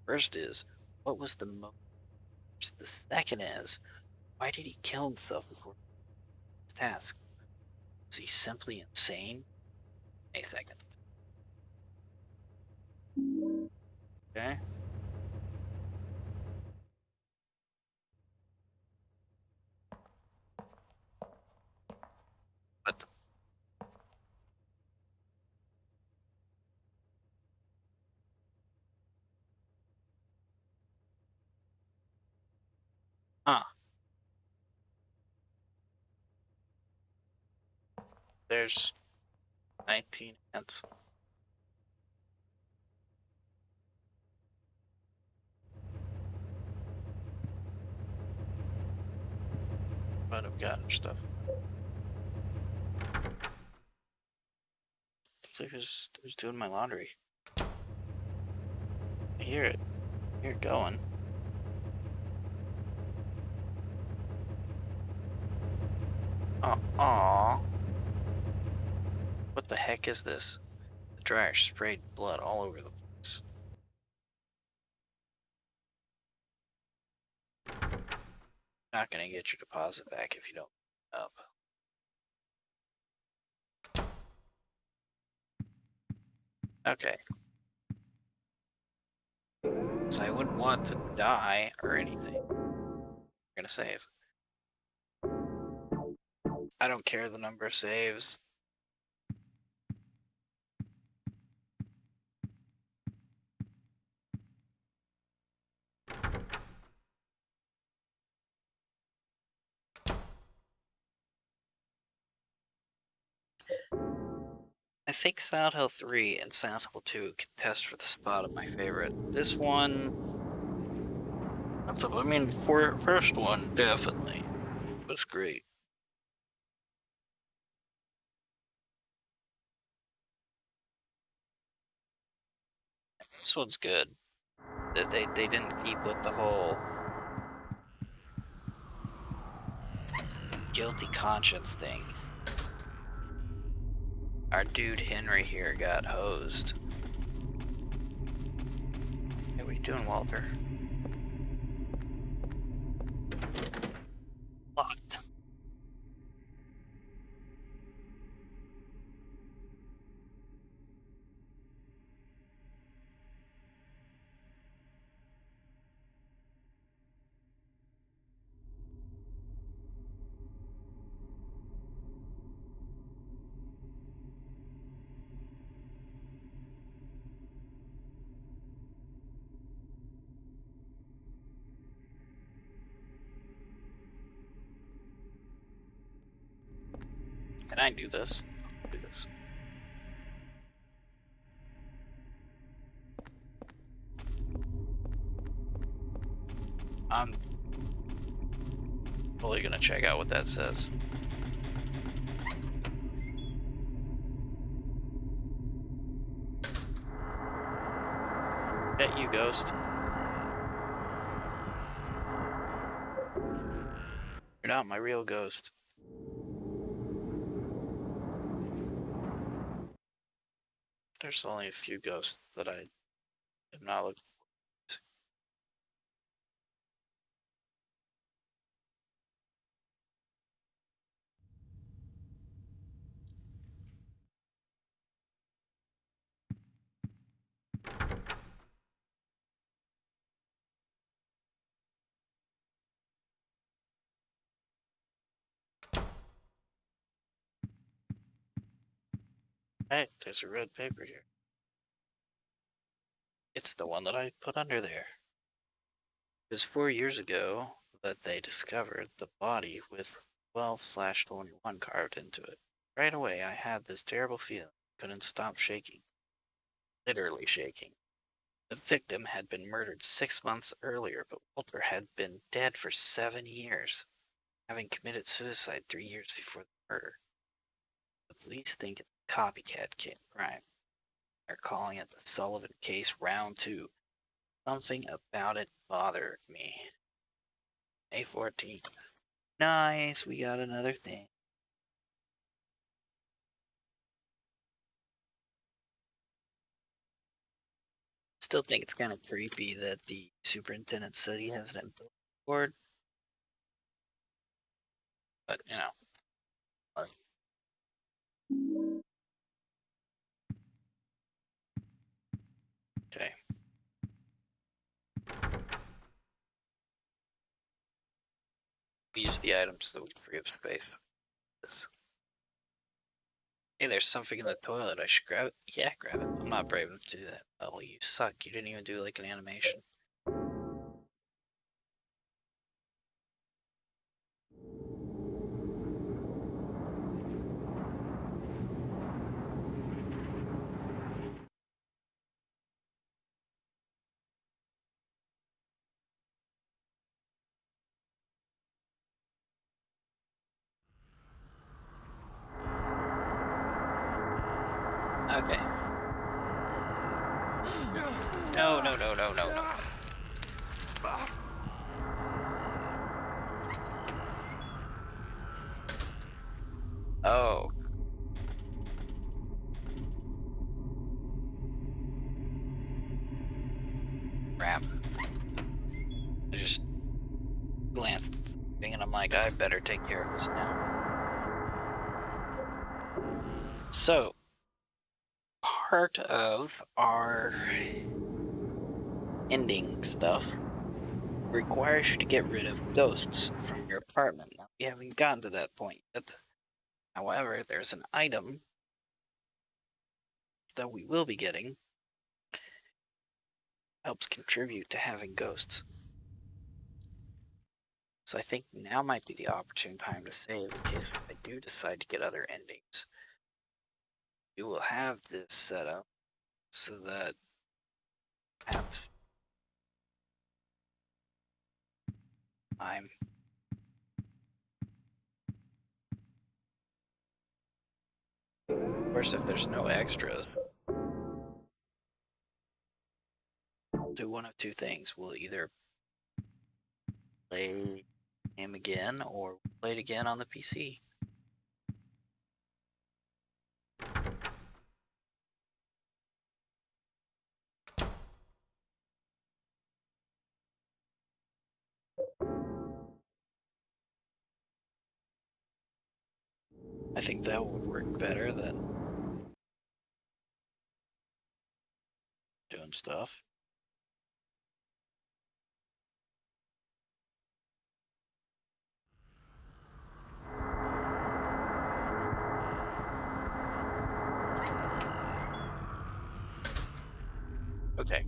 A: First is, what was the motive? The second is, why did he kill himself before his task? Was he simply insane? A second. Okay. But huh. There's 19 ants. But I've gotten stuff. It's like who's doing my laundry. I hear it. I hear it going. Aw. What the heck is this? The dryer sprayed blood all over the place. Not gonna get your deposit back if you don't clean up. Okay. So I wouldn't want to die or anything. I'm gonna save. I don't care the number of saves. I think Silent Hill 3 and Silent Hill 2 contest for the spot of my favorite. This one, I mean, first one definitely was great. This one's good. They didn't keep with the whole guilty conscience thing. Our dude Henry here got hosed. Hey, what are you doing, Walter? Locked. Can I do this? I'll do this. I'm fully gonna check out what that says. Bet you, Ghost. You're not my real ghost. There's only a few ghosts that I am not looking for. Hey, there's a red paper here. It's the one that I put under there. It was 4 years ago that they discovered the body with 12/21 carved into it. Right away, I had this terrible feeling. Couldn't stop shaking. Literally shaking. The victim had been murdered 6 months earlier, but Walter had been dead for 7 years, having committed suicide 3 years before the murder. The police think it's a copycat crime. They're calling it the Sullivan case round 2. Something about it bothered me. May 14th. Nice, we got another thing. Still think it's kind of creepy that the superintendent said he has an umbilical cord. But, you know. Okay. We use the items so we can free up space. This. Hey, there's something in the toilet. I should grab it. Yeah, grab it. I'm not brave enough to do that. Oh, you suck. You didn't even do like an animation. Okay. No, no, no, no, no, no. Oh. Crap. I just glanced at the thing and I'm like, I better take care of this now. So, part of our ending stuff requires you to get rid of ghosts from your apartment. Now, we haven't gotten to that point yet. However, there's an item that we will be getting helps contribute to having ghosts. So I think now might be the opportune time to save in case I do decide to get other endings. We will have this set up so that I'm of course if there's no extras, we'll do one of two things. We'll either play game again or play it again on the PC. I think that would work better than doing stuff. Okay.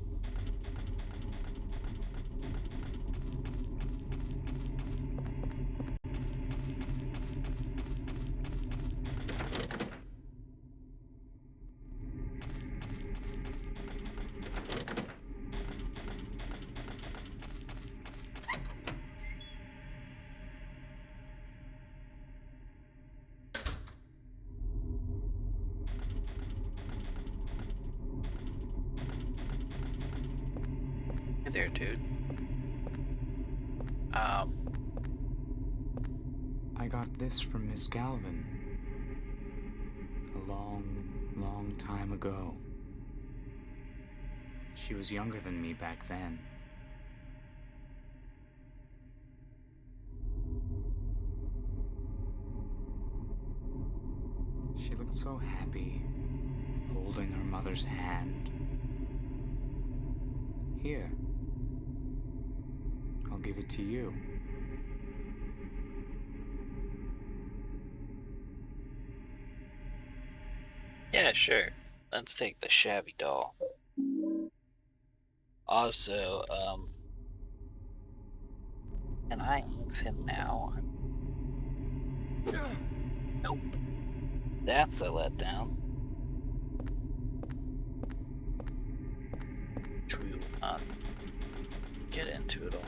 A: Hey there, dude.
G: I got this from Miss Galvin. A long, long time ago. She was younger than me back then. She looked so happy, holding her mother's hand. Here. I'll give it to you.
A: Yeah, sure. Let's take the shabby doll. Also, can I axe him now? Nope. That's a letdown. Which we will not get into at all.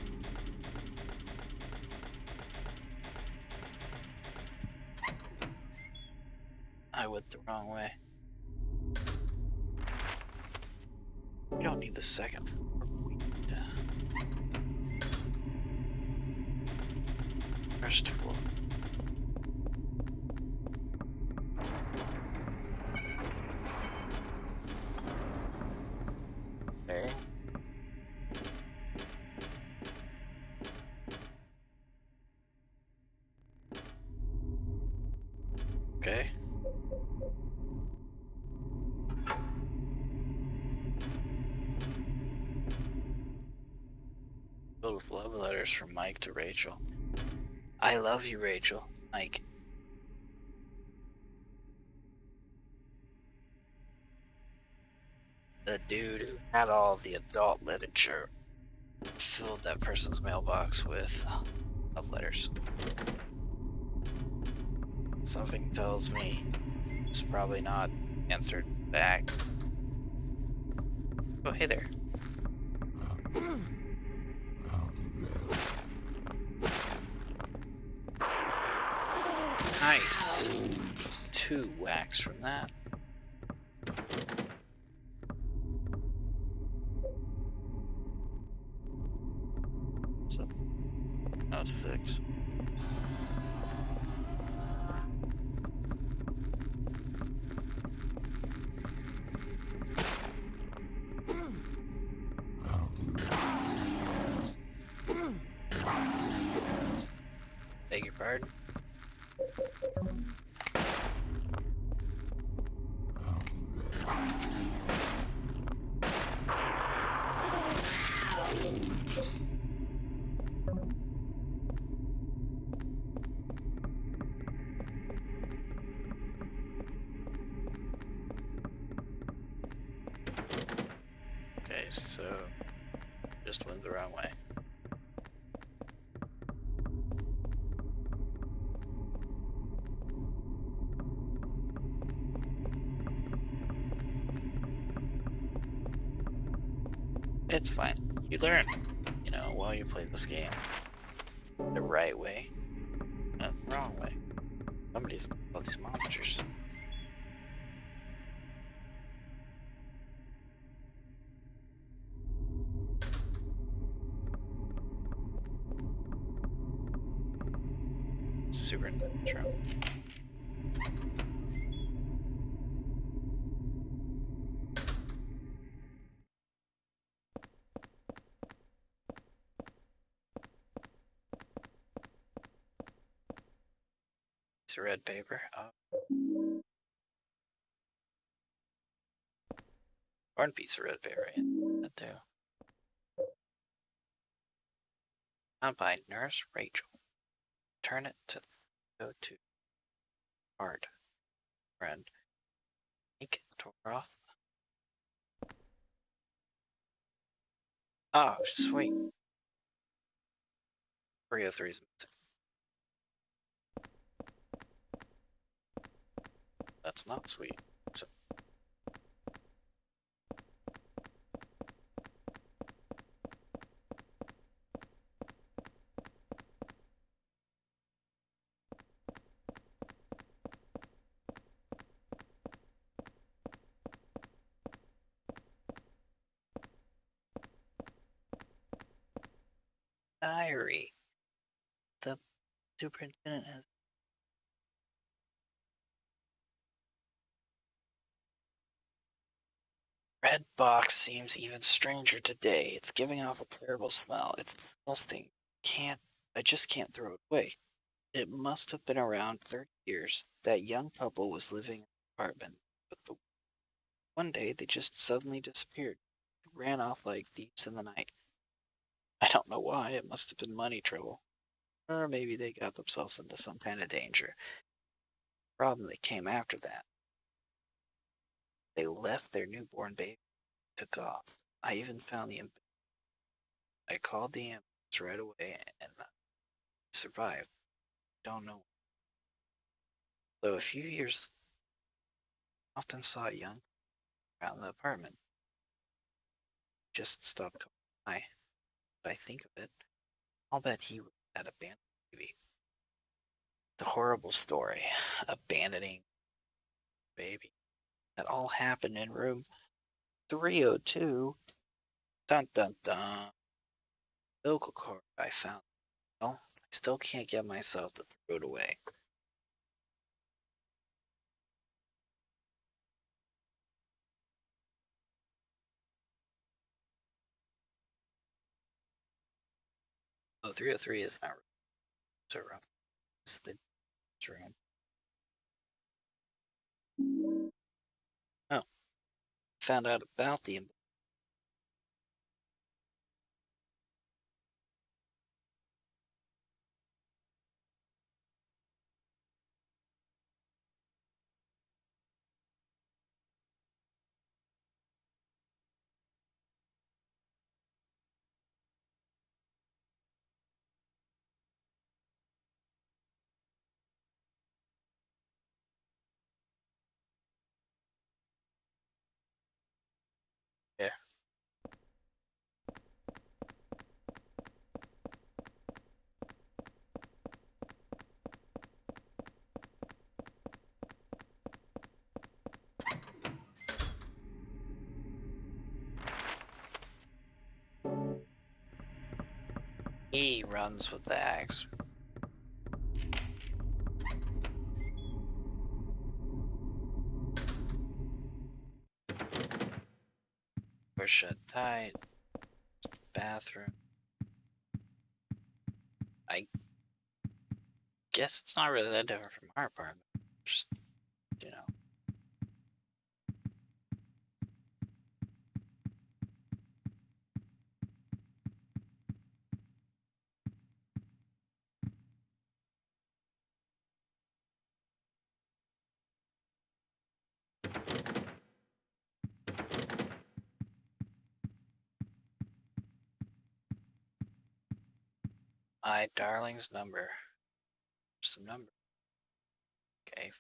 A: I went the wrong way. We don't need the second floor. We need first floor. Okay. Okay. Filled with love letters from Mike to Rachel. I love you, Rachel. Mike. The dude who had all the adult literature filled that person's mailbox with love letters. Something tells me it's probably not answered back. Oh, hey there. Nice. 2 whacks from that. So, no, 6. Beg your pardon? Okay, so just went the wrong way. It's fine. You learn, you know, while you play this game. The right way, and the wrong way. Somebody's all these monsters. superintendent's room. Piece of red paper. Oh. Or a piece of red paper. Yeah, that too. Found by Nurse Rachel. Turn it to go-to card. Friend. Ink tore off. Oh, sweet. 303 is missing. That's not sweet. So, diary. The superintendent has. Red box seems even stranger today. It's giving off a terrible smell. It's disgusting. I just can't throw it away. It must have been around 30 years. That young couple was living in an apartment, but one day they just suddenly disappeared. Ran off like thieves in the night. I don't know why. It must have been money trouble. Or maybe they got themselves into some kind of danger. Problem that came after that. They left their newborn baby and took off. I even found I called the ambulance right away and survived. Don't know. So a few years often saw a young around the apartment. Just stopped coming by. But I think of it, I'll bet he was that abandoned baby. The horrible story. Abandoning baby. That all happened in room 302. Dun dun dun. Vocal cord I found. Well, I still can't get myself to throw it away. Oh, 303 is not room. It's the room. Oh, found out about the yeah. He runs with the axe. Door shut tight. Bathroom. I guess it's not really that different from our apartment. Just, you know. My darling's number. Some number. Okay.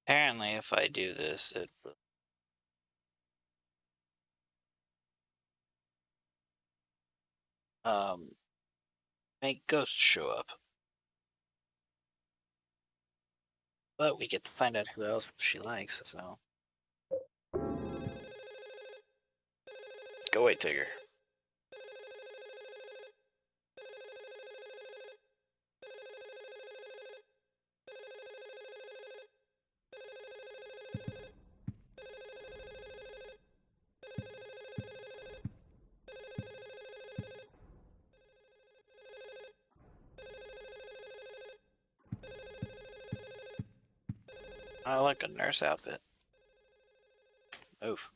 A: Apparently if I do this, it will make ghosts show up. But we get to find out who else she likes, so. Go away, Tigger. I like a nurse outfit. Move.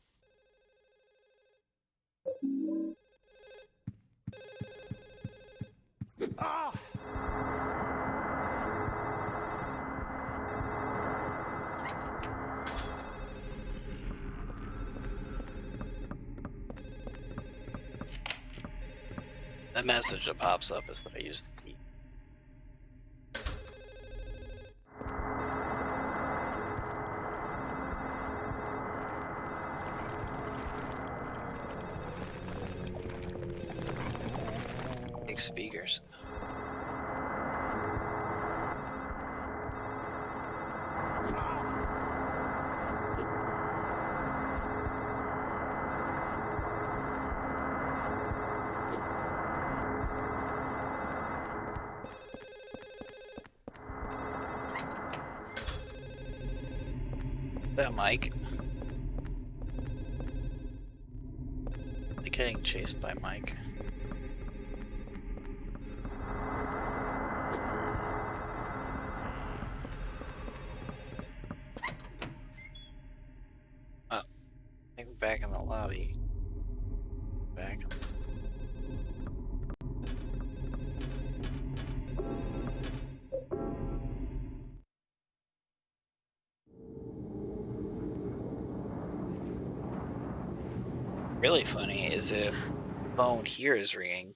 A: The message that pops up is that I use the key. Big speakers. That Mike. Like getting chased by Mike. Oh, I think we're back in the lobby. Back. Really funny is if phone here is ringing.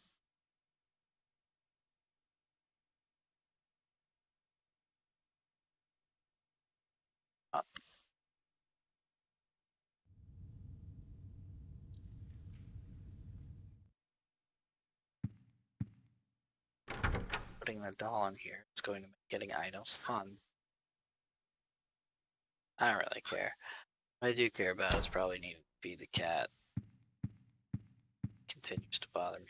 A: Putting the doll in here is going to make getting items fun. I don't really care. What I do care about is probably needing to feed the cat. Continues to bother me.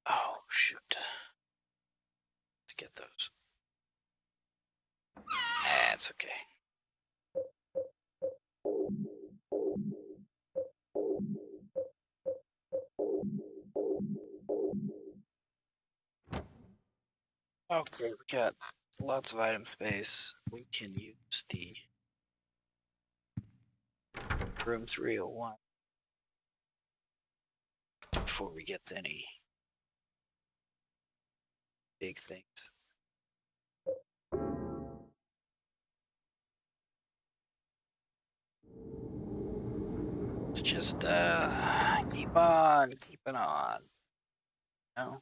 A: Oh, shoot. To get those. That's okay. Okay, we got lots of item space. We can use the room 301 before we get to any big things. Let's just keep on keeping on. No.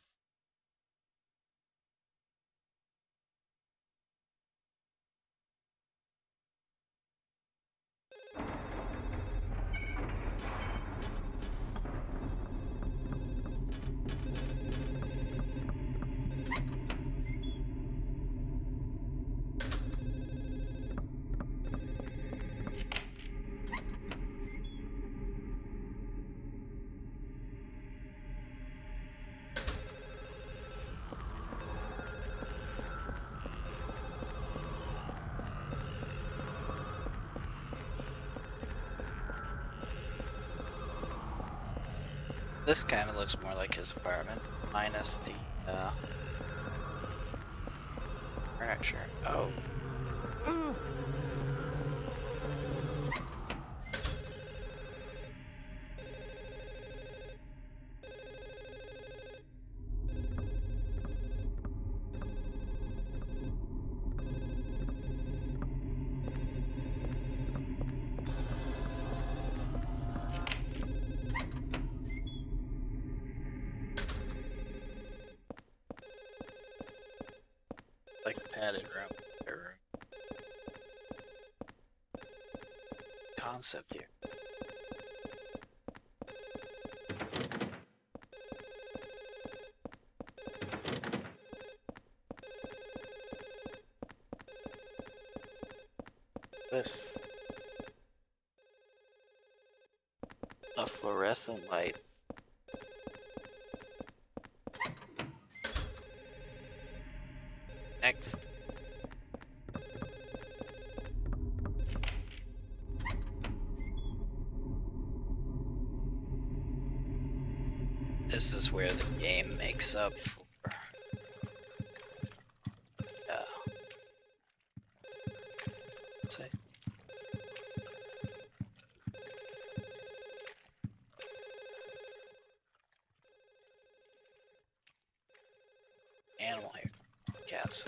A: This kind of looks more like his apartment, minus the furniture. Oh. Like a padded room. Concept here. This. A fluorescent light. Next. This is where the game makes up for. Let's see. Animal hair. Cats.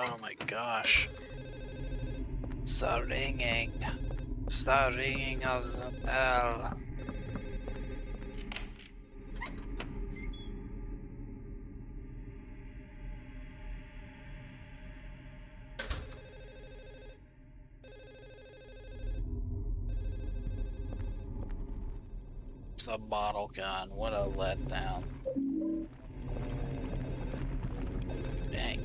A: Oh my gosh. Start ringing. Start ringing of the bell. It's a bottle gun. What a letdown. Dang.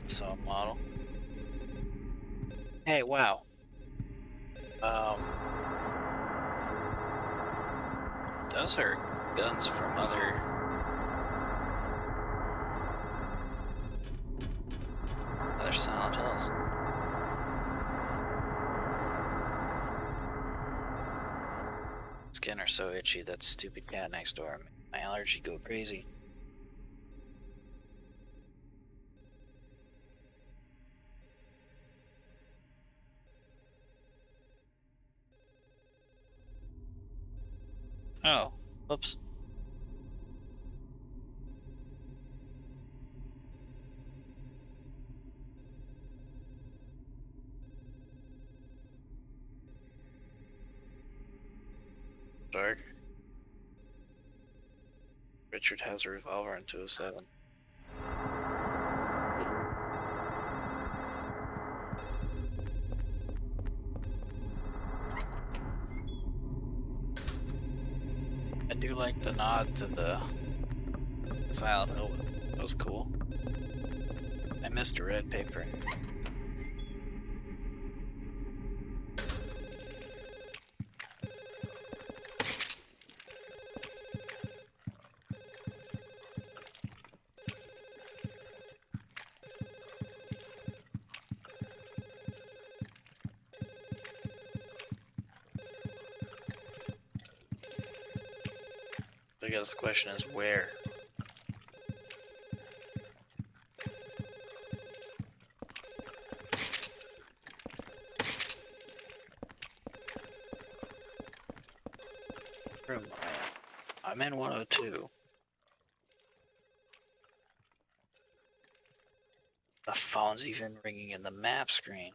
A: So model. Hey, wow. Those are guns from other Silent Hills. Skin are so itchy that stupid cat next door made my allergy go crazy. Oh, whoops. Dark. Richard has a revolver in 207. I do like the nod to the Silent Hill. That was cool. I missed a red paper. So I guess the question is where? Room I'm in 102. The phone's even ringing in the map screen.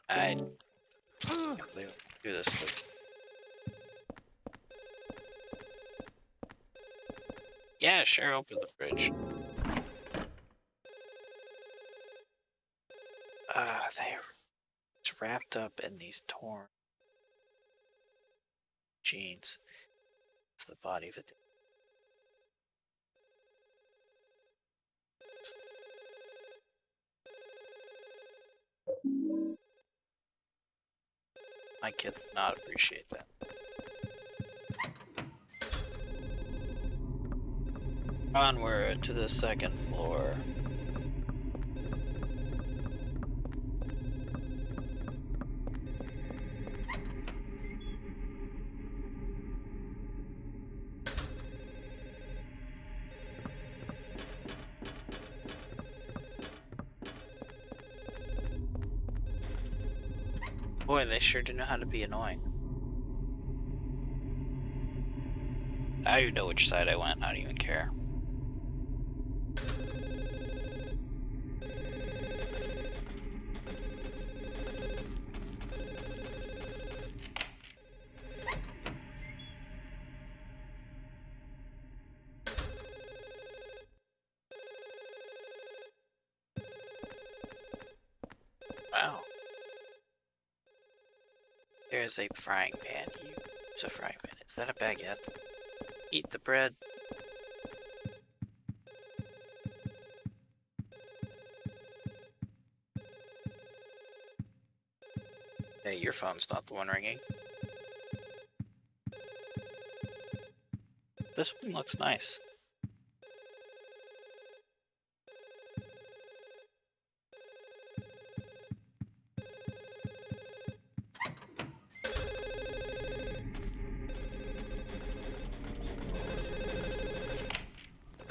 A: I can't believe I do this, but yeah, sure, open the fridge. They're wrapped up in these torn jeans. It's the body of it. My kids do not appreciate that. Onward to the second floor. Boy, they sure do know how to be annoying. I don't even know which side I went. I don't even care. Wow. There's a frying pan. Use a frying pan. Is that a baguette? Eat the bread. Hey, your phone's not the one ringing. This one looks nice.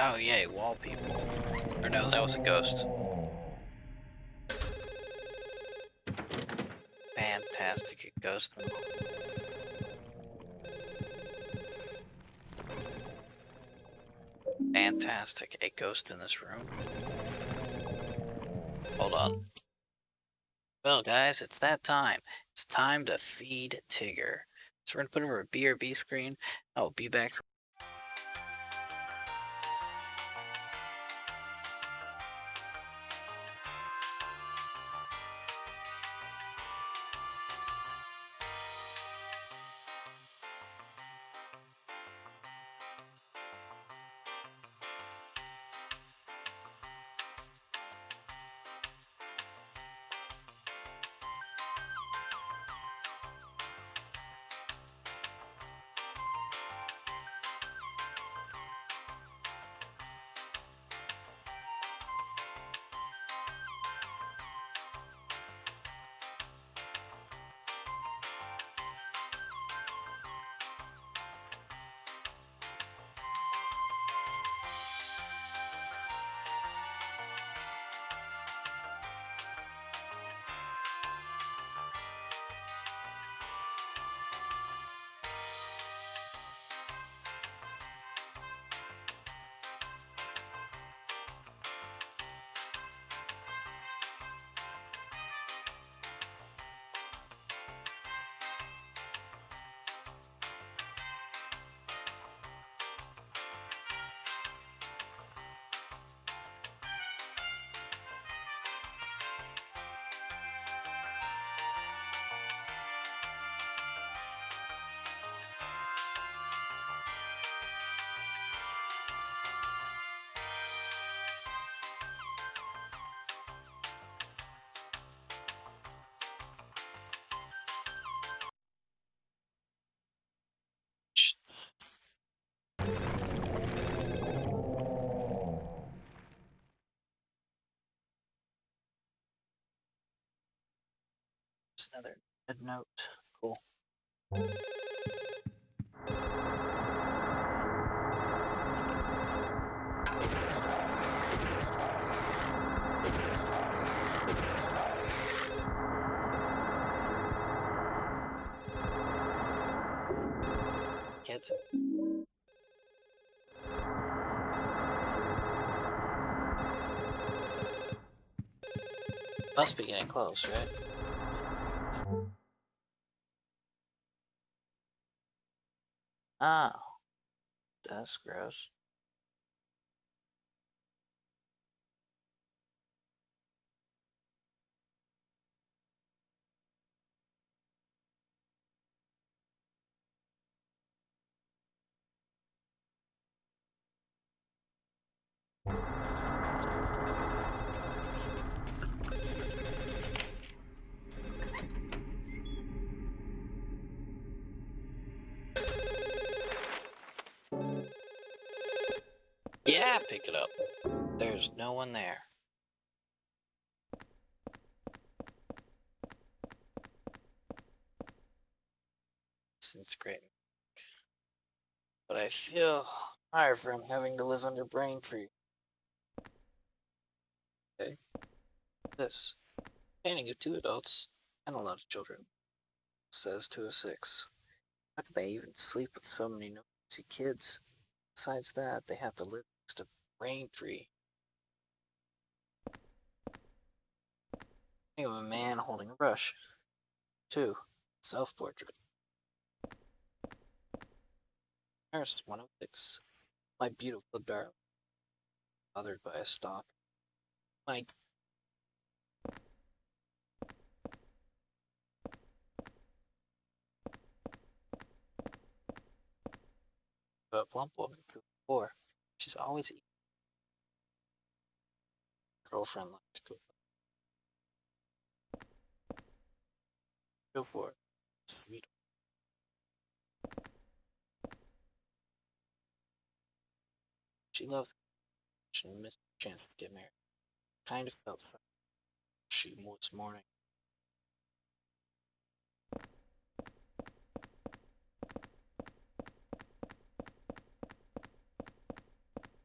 A: Oh yay, wall people. Or no, that was a ghost. Fantastic, a ghost. Fantastic, a ghost in this room. Hold on. Well guys, it's that time. It's time to feed Tigger. So we're gonna put over a BRB screen. I'll be back. Just another head note. Cool. Kids. Must be getting close, right? Oh, that's gross. Yeah, pick it up. There's no one there. It's great. But I feel tired from having to live under brain freeze. Okay. This. Painting of two adults and a lot of children. Says 206. How could they even sleep with so many notes? See kids. Besides that, they have to live next to Braintree. Think of a man holding a brush. 2. Self-portrait. Nurse 106. My beautiful darling. Bothered by a stalk. Mike. A plump woman. 4. She's always eating. Girlfriend left to go for it. Sweet. She loved she missed the chance to get married. Kind of felt sorry she was mourning.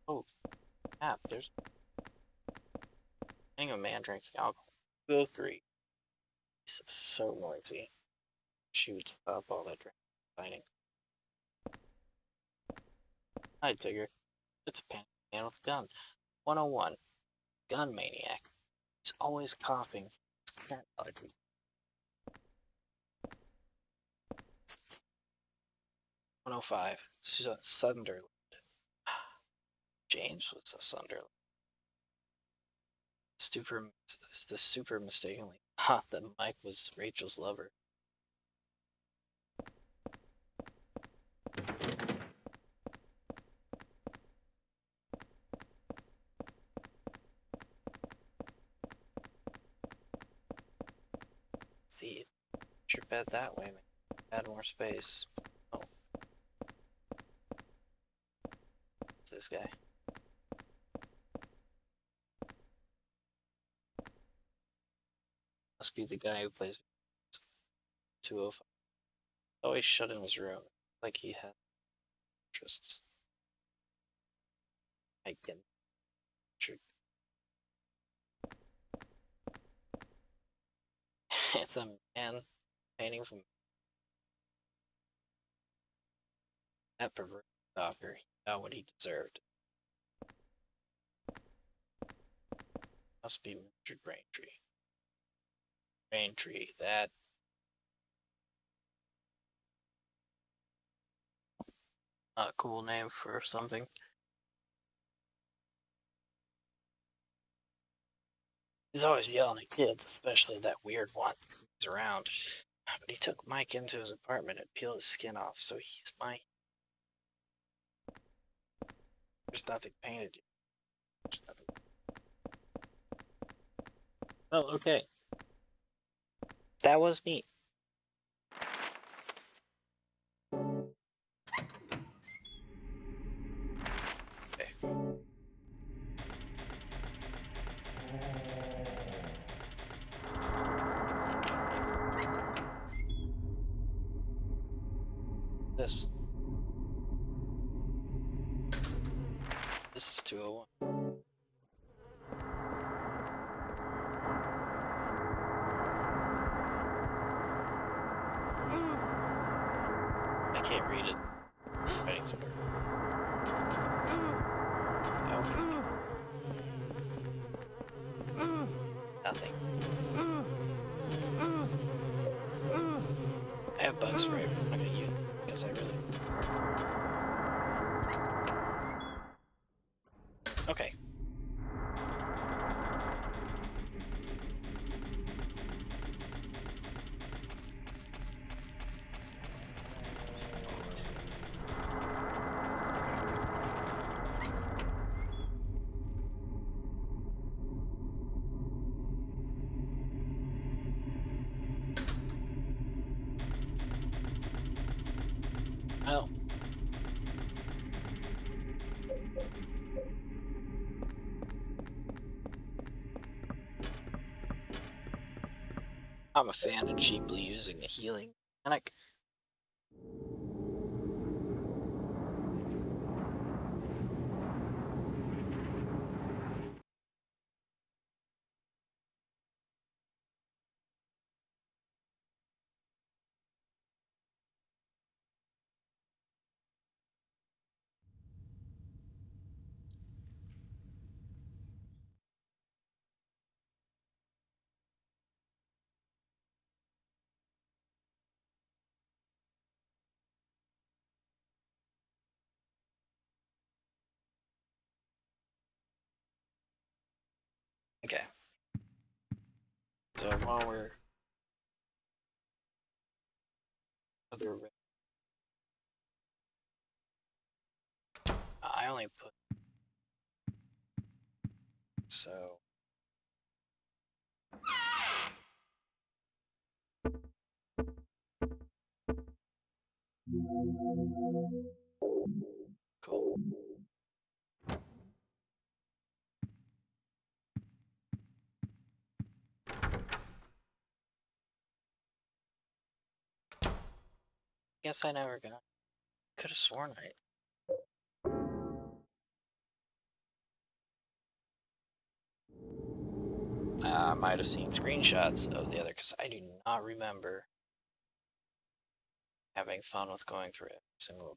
A: Oh, snap, there's a man drinking alcohol. 203. He's so noisy. She would stop all that drinking fighting. Hi, Tigger. It's a panic man with a gun. 101. Gun maniac. He's always coughing. Cat allergy. 105. Sunderland. James was a Sunderland. The super mistakenly thought that Mike was Rachel's lover. See, put your bed that way, man. Add more space. Oh, it's this guy. Must be the guy who plays 205. Always shut in his room, like he had interests. I can. It's a man painting from that perverted stalker. He got what he deserved. Must be Mr. Braintree. Braintree, that. A cool name for something. He's always yelling at kids, especially that weird one who's around. But he took Mike into his apartment and peeled his skin off, so he's Mike. There's nothing painted. There's nothing. Oh, okay. That was neat. Okay. This. This is 201. I can't read it. Writing's weird. Oh. Nothing. I have bug spray, but I'm not gonna use it because I really. Okay. Well. I'm a fan of cheaply using a healing mechanic. So while we're other, I only put so. Cool. Guess I never got. Could have sworn I might have seen screenshots of the other because I do not remember having fun with going through every single.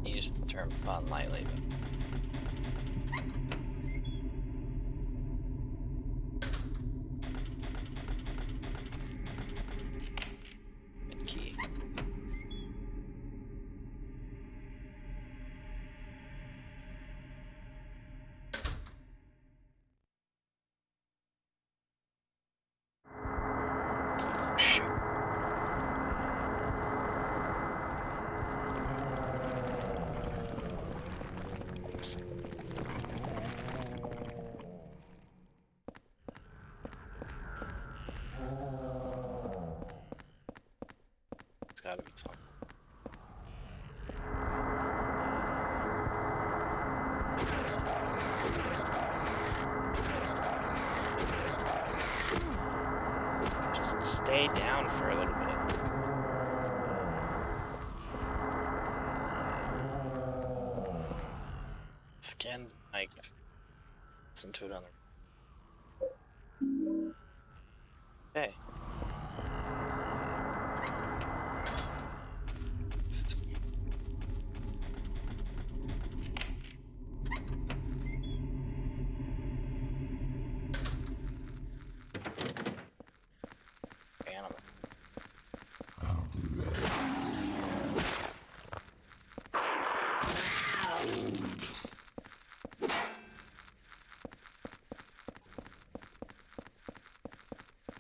A: I use the term fun lightly, but good key. Shoot. It's gotta be something. Just stay down for a little bit. Scan mic. Listen to it on the. Okay. Anime.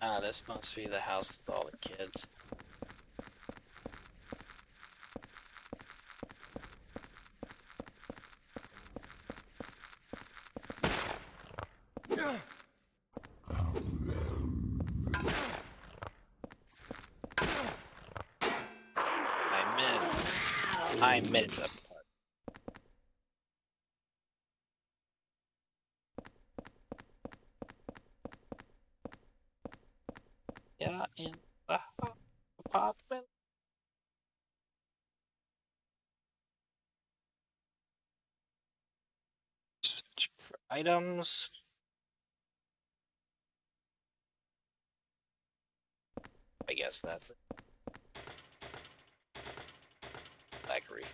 A: Ah, this must be the house with all the kids. I admit that part. Yeah, in the apartment. Search for items. I guess that's it. Like a reef.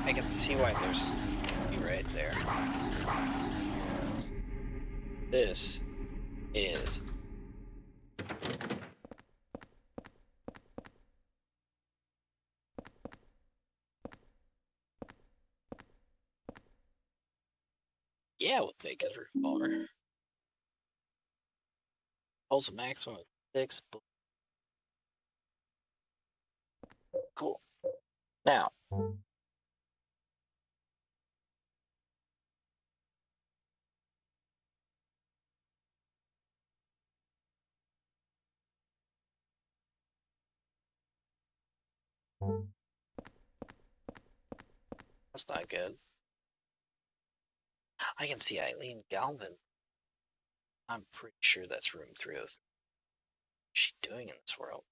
A: I can see why there's right there. This is yeah, we'll take his revolver. Holds a maximum of 6. Cool. Now, that's not good. I can see Eileen Galvin. I'm pretty sure that's room 303. What's she doing in this world?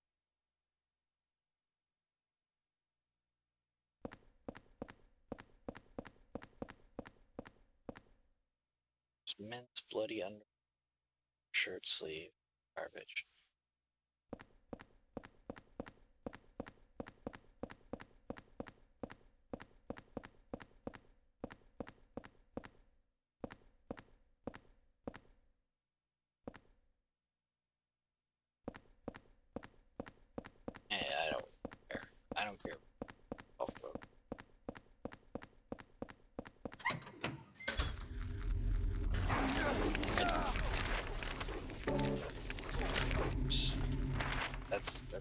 A: It's men's bloody under shirt sleeve. Garbage.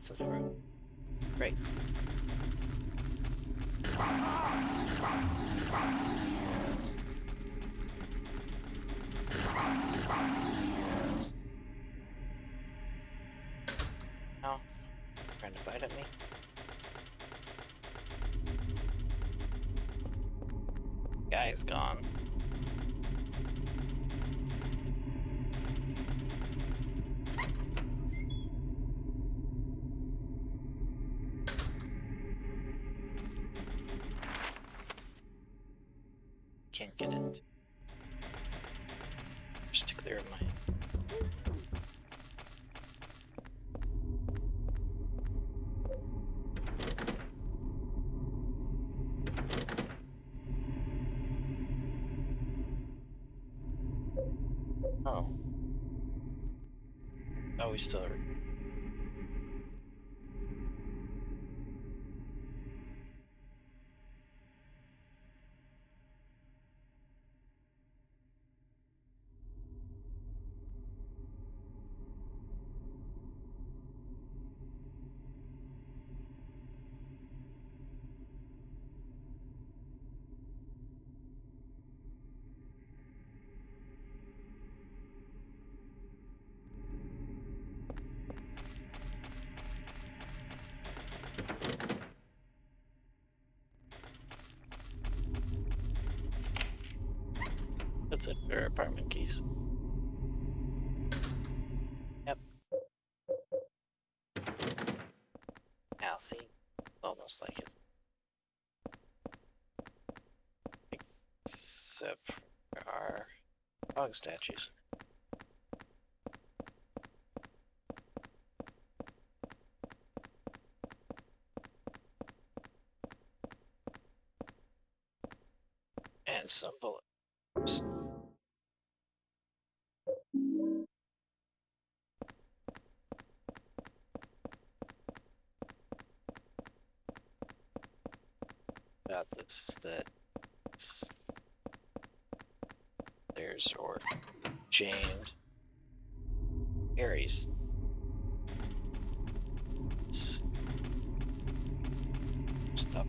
A: That's a throat. Great. No. Trying to bite at me. Guy is gone. Can't get it. Just to clear my. Oh. Oh, we still are. That's it for apartment keys. Yep. Now see, it's almost like it's except for our dog statues. And some bullets. About this is that there's or James Harry's stuff.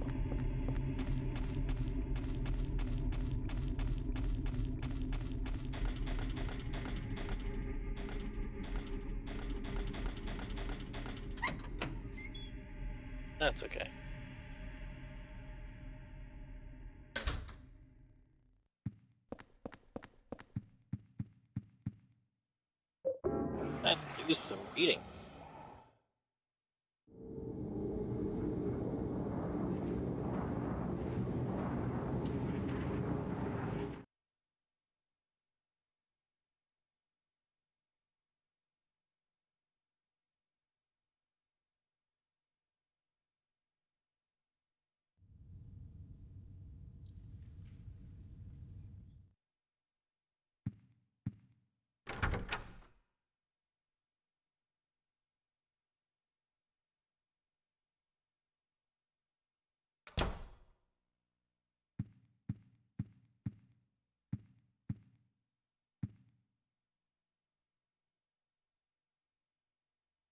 A: That's okay. I have to do some reading.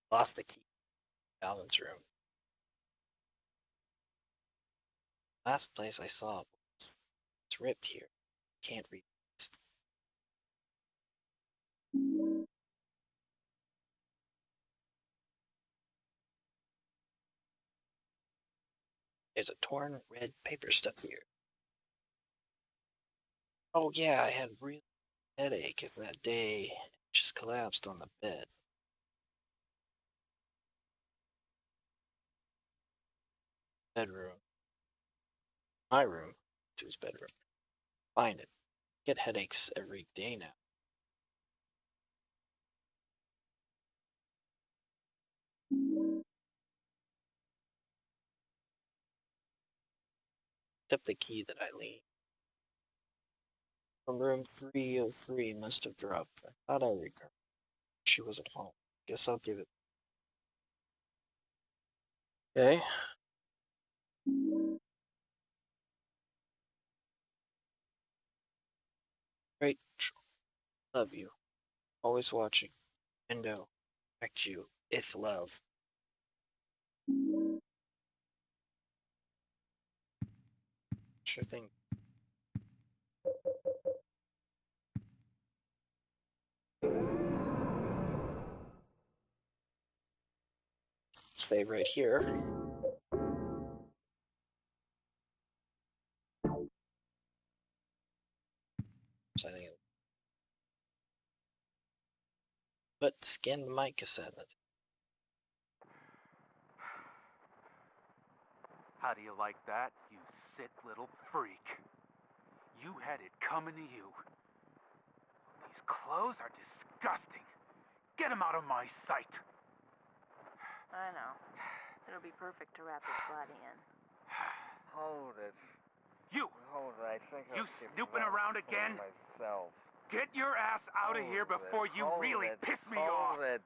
A: Lost the key. Alan's room. Last place I saw it. It's ripped here. Can't read. There's a torn red paper stuck here. Oh yeah, I had real headache and that day. Just collapsed on the bed. Bedroom. My room. To his bedroom. Find it. Get headaches every day now. Except the key that I leaned. From room 303 must have dropped. I thought I recalled. She was at home. Guess I'll give it. Okay. Great. Love you. Always watching. Window. Back to you. It's love. Sure thing. Stay right here. So I think but scan my cassette.
D: How do you like that, you sick little freak? You had it coming to you. These clothes are disgusting. Get them out of my sight.
H: I know. It'll be perfect to wrap his body in.
F: Hold it.
D: You!
F: Hold it. I think
D: You
F: I'll keep
D: snooping
F: that
D: around
F: for
D: again?
F: myself.
D: Get your ass out of here before you really piss me off.
F: Hold it.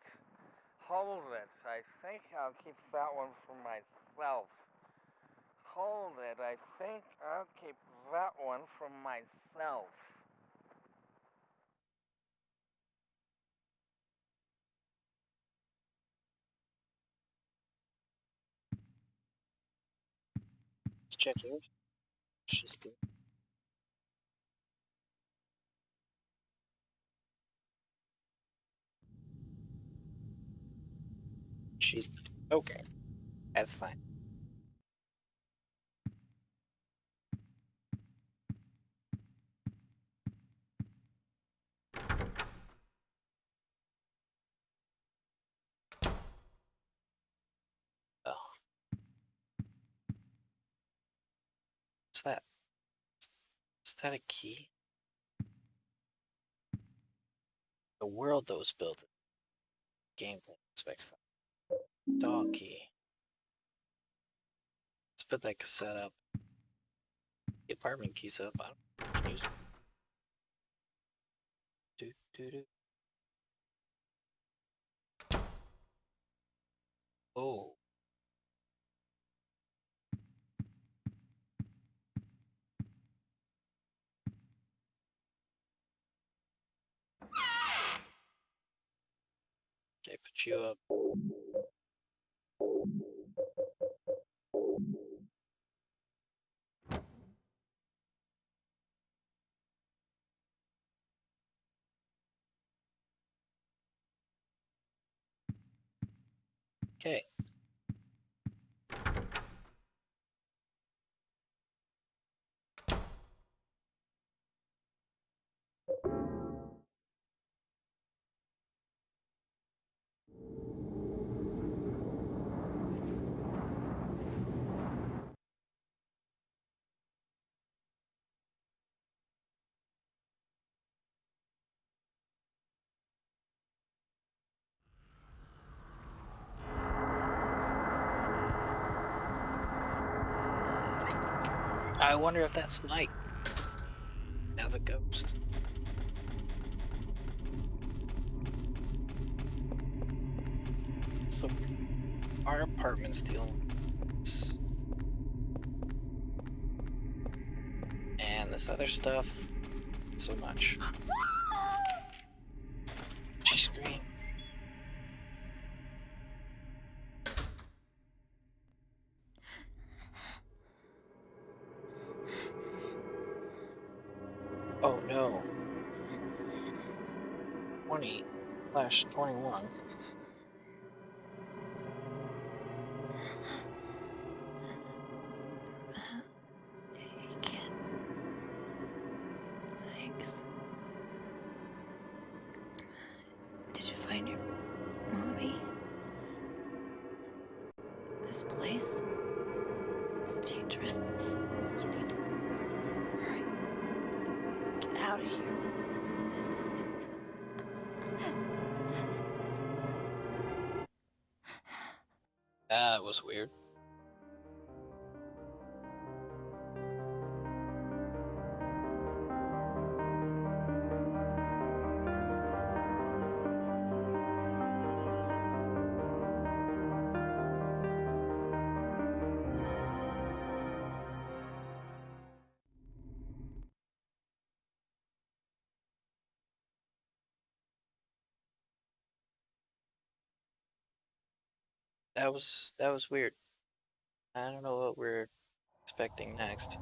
F: Hold it. I think I'll keep that one for myself. Hold it. I think I'll keep that one for myself.
A: Let's check yours. She's good. She's okay. That's fine. Oh, what's that? Is that a key? The world that was built. Gameplay aspects. Dog key. Let's put that cassette up. The apartment key's up. I don't use it. Do, do, do. Oh. Okay, put you up. Okay. I wonder if that's Mike. Now the ghost. So our apartment's the only one. And this other stuff, not so much. She screamed. Oh no. 20/21.
B: I can't. Thanks. Did you find your mommy? This place? It's dangerous. You need to hurry. Get out of here.
A: That was weird. that was weird. I don't know what we're expecting next.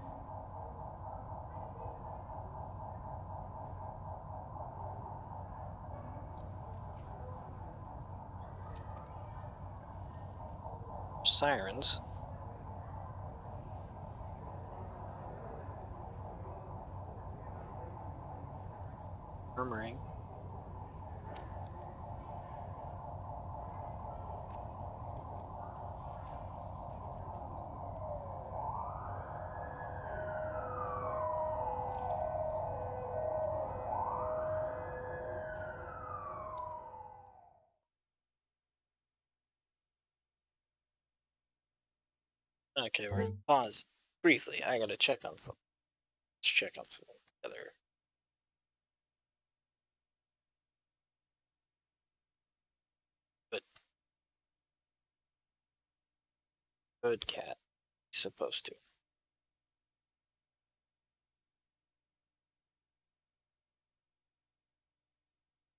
A: Sirens. Murmuring. Okay, we're gonna pause briefly. I gotta check on something. Let's check on something together. But good cat. He's supposed to.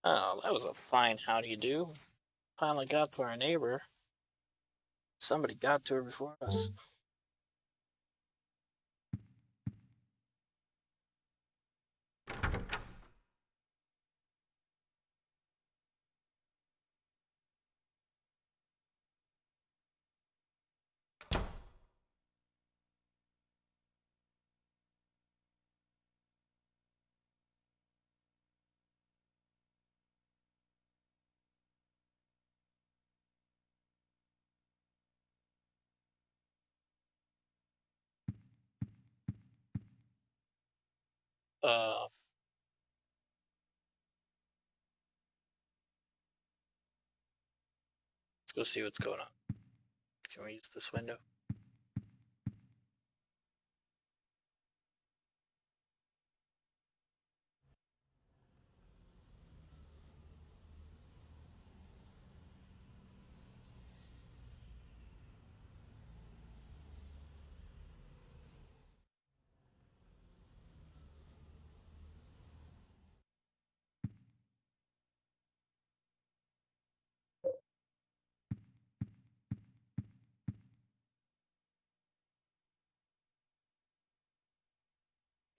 A: Oh, that was a fine how do you do. Finally got to our neighbor. Somebody got to her before us. Uh, let's go see what's going on. Can we use this window?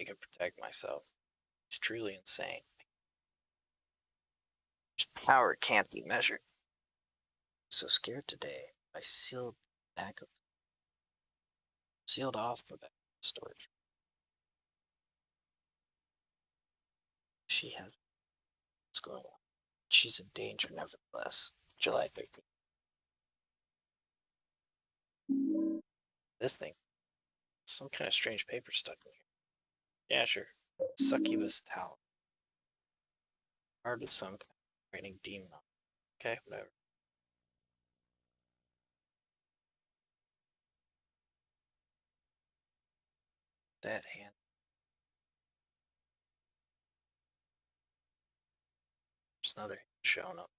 A: I can protect myself. He's truly insane. His power can't be measured. So scared today, I sealed off the back of the storage. She has what's going on. She's in danger nevertheless. July 13th. This thing. Some kind of strange paper stuck in here. Yeah, sure. Succubus towel. Hard with some kind of raining demon on it. Okay, whatever. That hand. There's another hand showing up.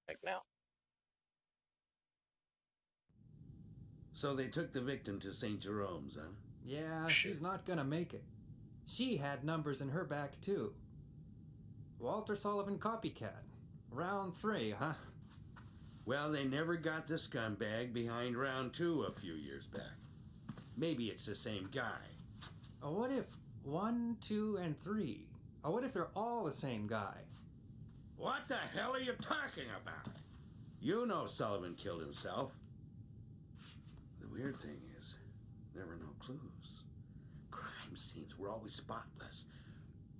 A: Like now.
C: So they took the victim to St. Jerome's, huh?
E: Yeah,
A: Shoot.
E: she's not gonna make it. She had numbers in her back, too. Walter Sullivan copycat. Round 3, huh?
C: Well, they never got the scumbag behind round 2 a few years back. Maybe it's the same guy.
E: What if 1, 2, and 3? What if they're all the same guy?
C: What the hell are you talking about? You know Sullivan killed himself. The weird thing is, there were no clues. Crime scenes were always spotless.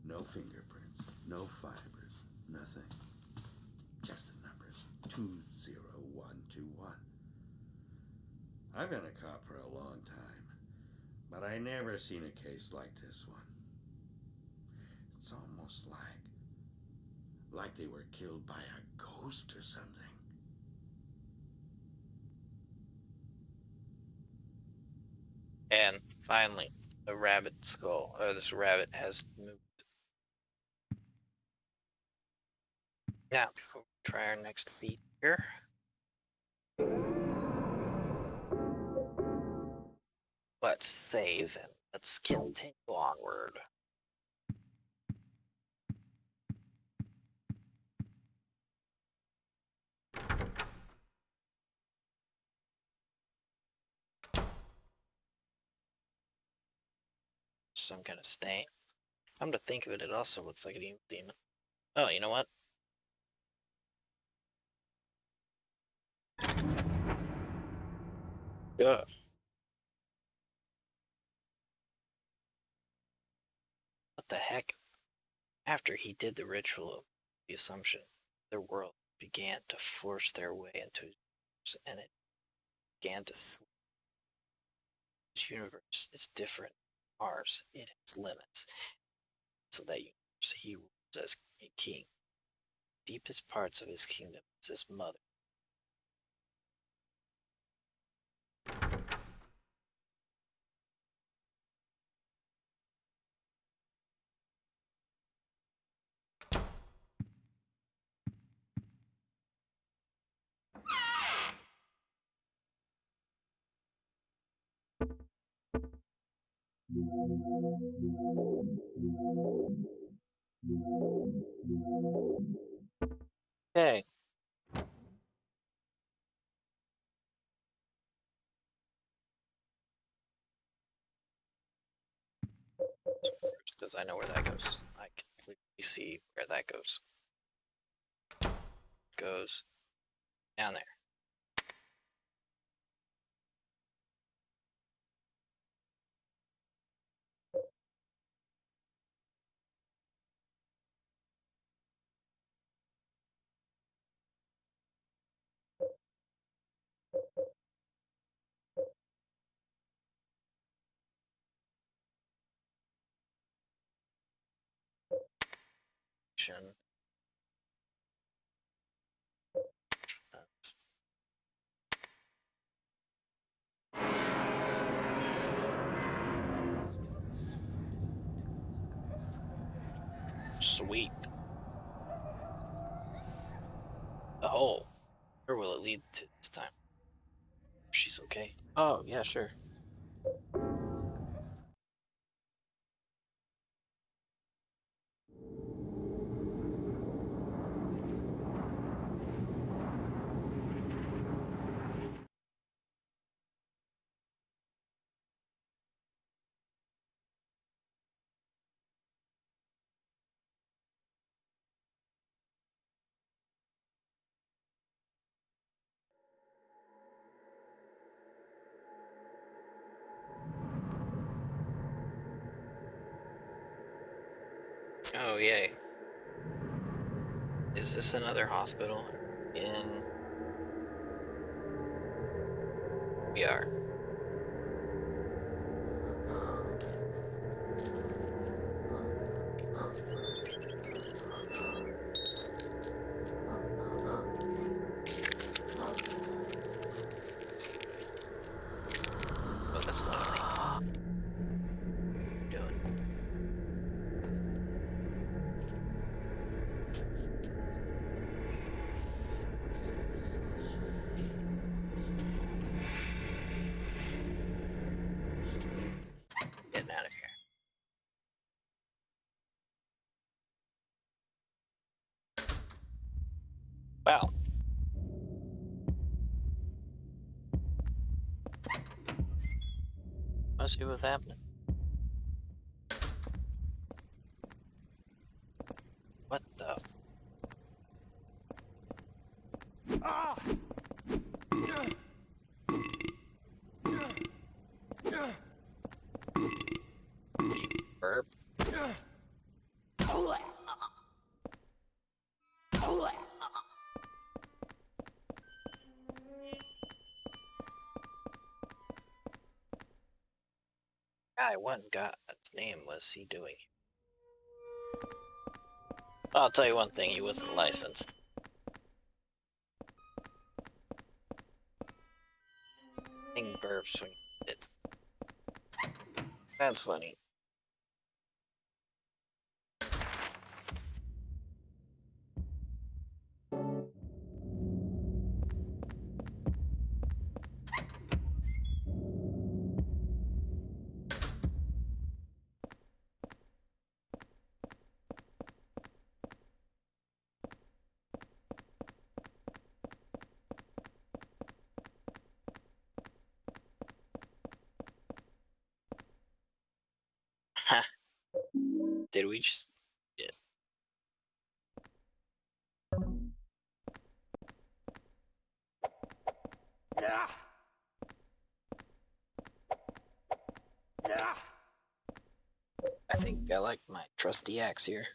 C: No fingerprints, no fibers, nothing. Just the numbers 20121. I've been a cop for a long time, but I never seen a case like this one. It's almost like they were killed by a ghost or something.
A: And finally, the rabbit skull, or this rabbit has moved. Now, before we try our next feat here, let's save and let's continue onward. some kind of stain. Come to think of it, it also looks like an evil demon. Oh, you know what? Yeah. What the heck? After he did the ritual of the Assumption, their world began to force their way into his, and it began to. His universe is different from ours. It has limits. So that universe he rules as a king. Deepest parts of his kingdom is his mother. Hey. Because I know where that goes. I can clearly see where that goes. Goes down there. Sweet. The hole. Where will it lead to this time? She's okay. Oh, yeah, sure. Oh, yay. Is this another hospital? In. We are. Oh, that's lonely. Doing. Getting out of here. Wow. Let's see what's happening. What the? Burp. Guy, what in God's name was he doing? I'll tell you one thing, he wasn't licensed. Thing burps when you eat it. That's funny.
I: Did we just... Yeah. I think I like my trusty axe here.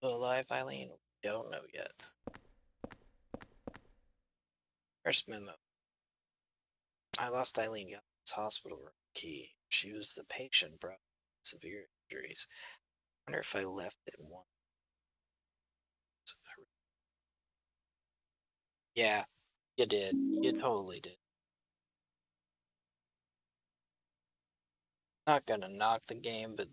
I: Alive, Eileen? Don't know yet. First memo. I lost Eileen Young's hospital room key. She was the patient brought with severe injuries. I wonder if I left it once. Yeah, you did. You totally did. Not gonna knock the game, but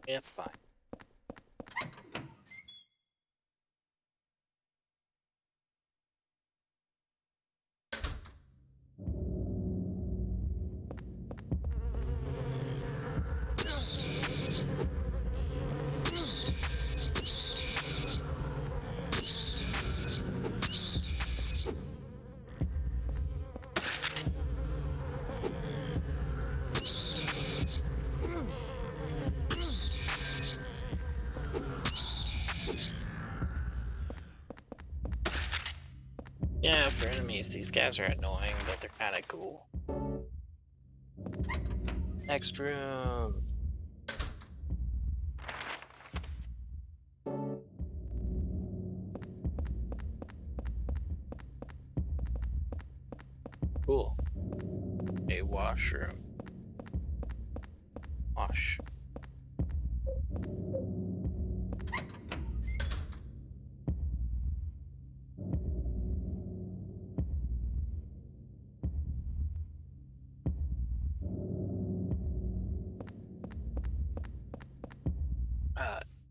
I: it's fine. Yeah, for enemies, these guys are annoying, but they're kind of cool. Next room. Cool. A washroom. Wash.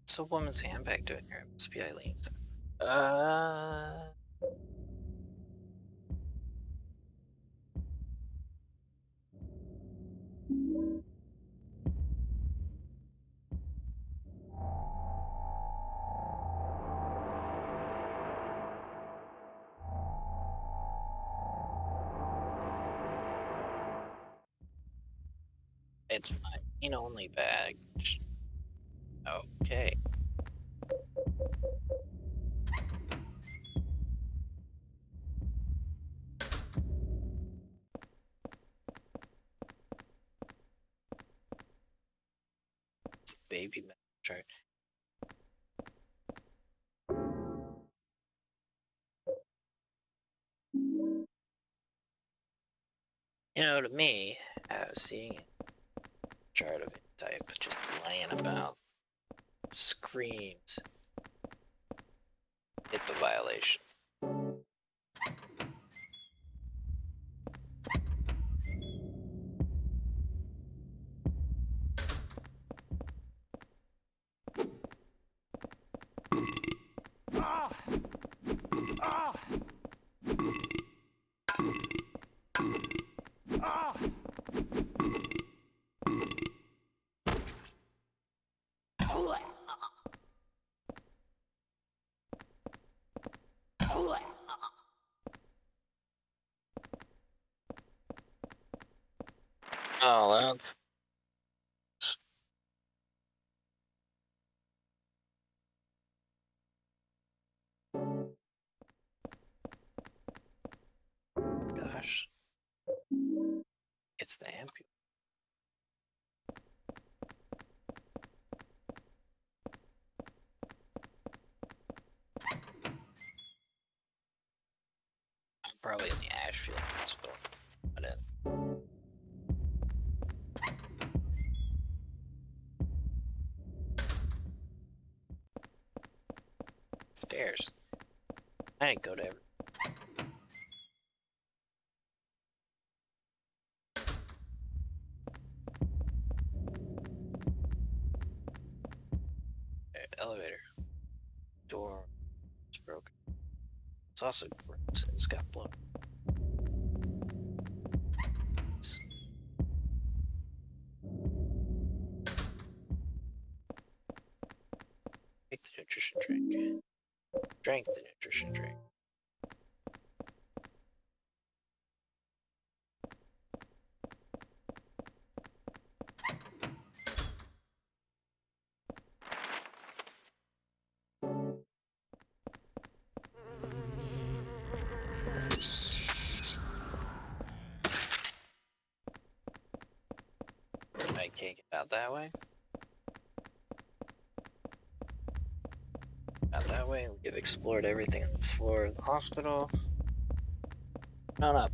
I: It's a woman's handbag doing here. It must be Eileen's. It's my only bag. Okay. Baby metal chart. To me, seeing a chart of any type just laying about screams it's a violation. Oh, that's It's the ambulance. Probably in the Ashfield Hospital. But stairs. I didn't go to every. Elevator. Door is broken. It's also gross and it's got blood. Take the nutrition drink. Drank the nutrition drink. I can't get out that way. Out that way. We've explored everything on this floor of the hospital. Not up.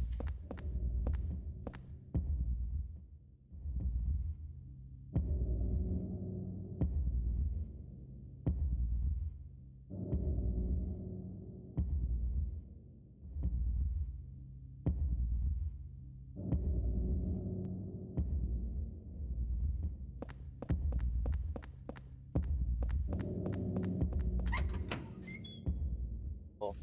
I: Cool.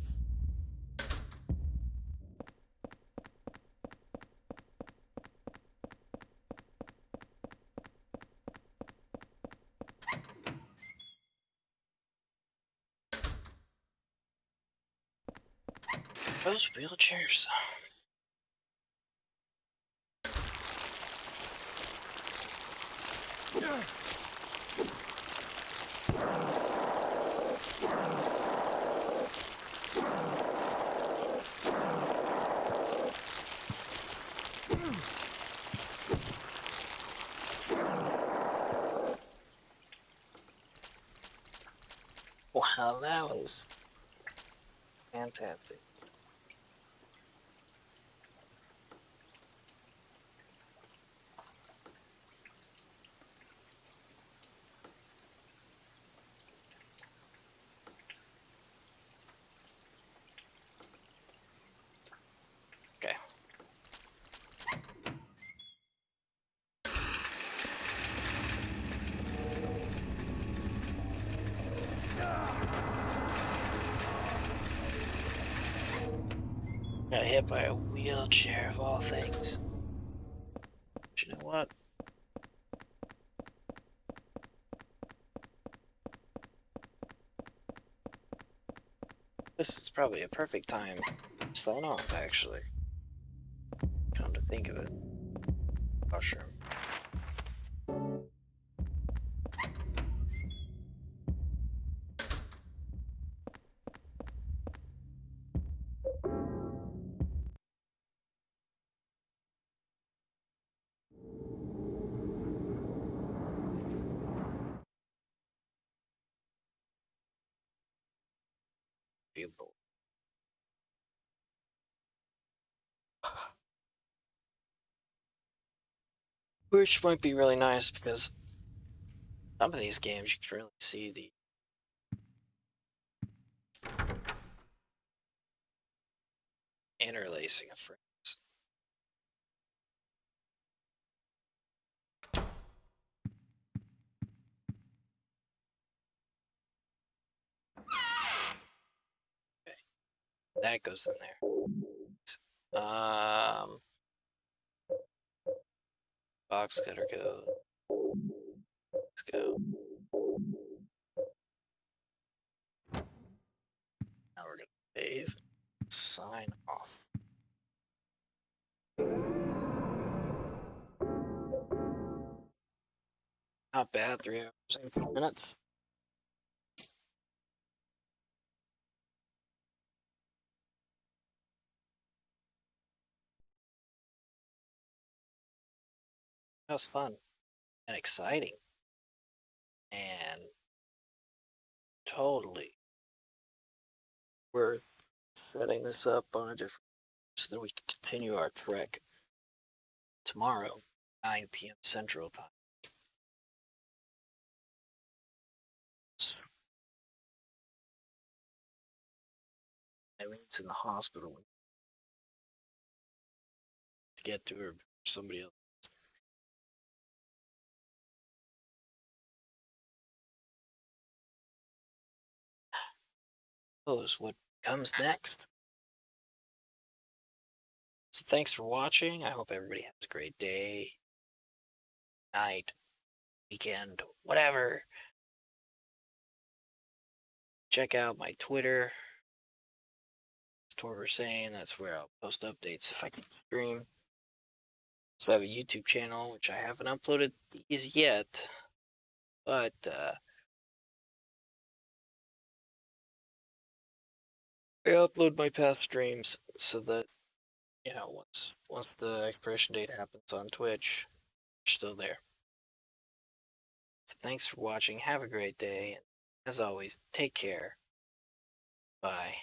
I: Those wheelchairs. Wow, that was fantastic. Okay. Got hit by a wheelchair of all things. But you know what? This is probably a perfect time to phone off, actually. Come to think of it. Mushroom. People. Which might be really nice because some of these games you can really see the interlacing of frames. Okay, that goes in there. Box cutter go. Let's go. Now we're gonna save. Sign off. Not bad, 3 hours and 4 minutes. That was fun and exciting. And totally worth setting this up on a different so that we can continue our trek tomorrow, 9 p.m. Central Time. Eileen's in the hospital to get to her. Somebody else. Knows what comes next. So thanks for watching. I hope everybody has a great day, night, weekend, whatever. Check out my Twitter. As Torver saying, that's where I'll post updates if I can stream. So I have a YouTube channel, which I haven't uploaded these yet, but I upload my past streams so that once the expiration date happens on Twitch, you're still there. So thanks for watching. Have a great day, and as always, take care. Bye.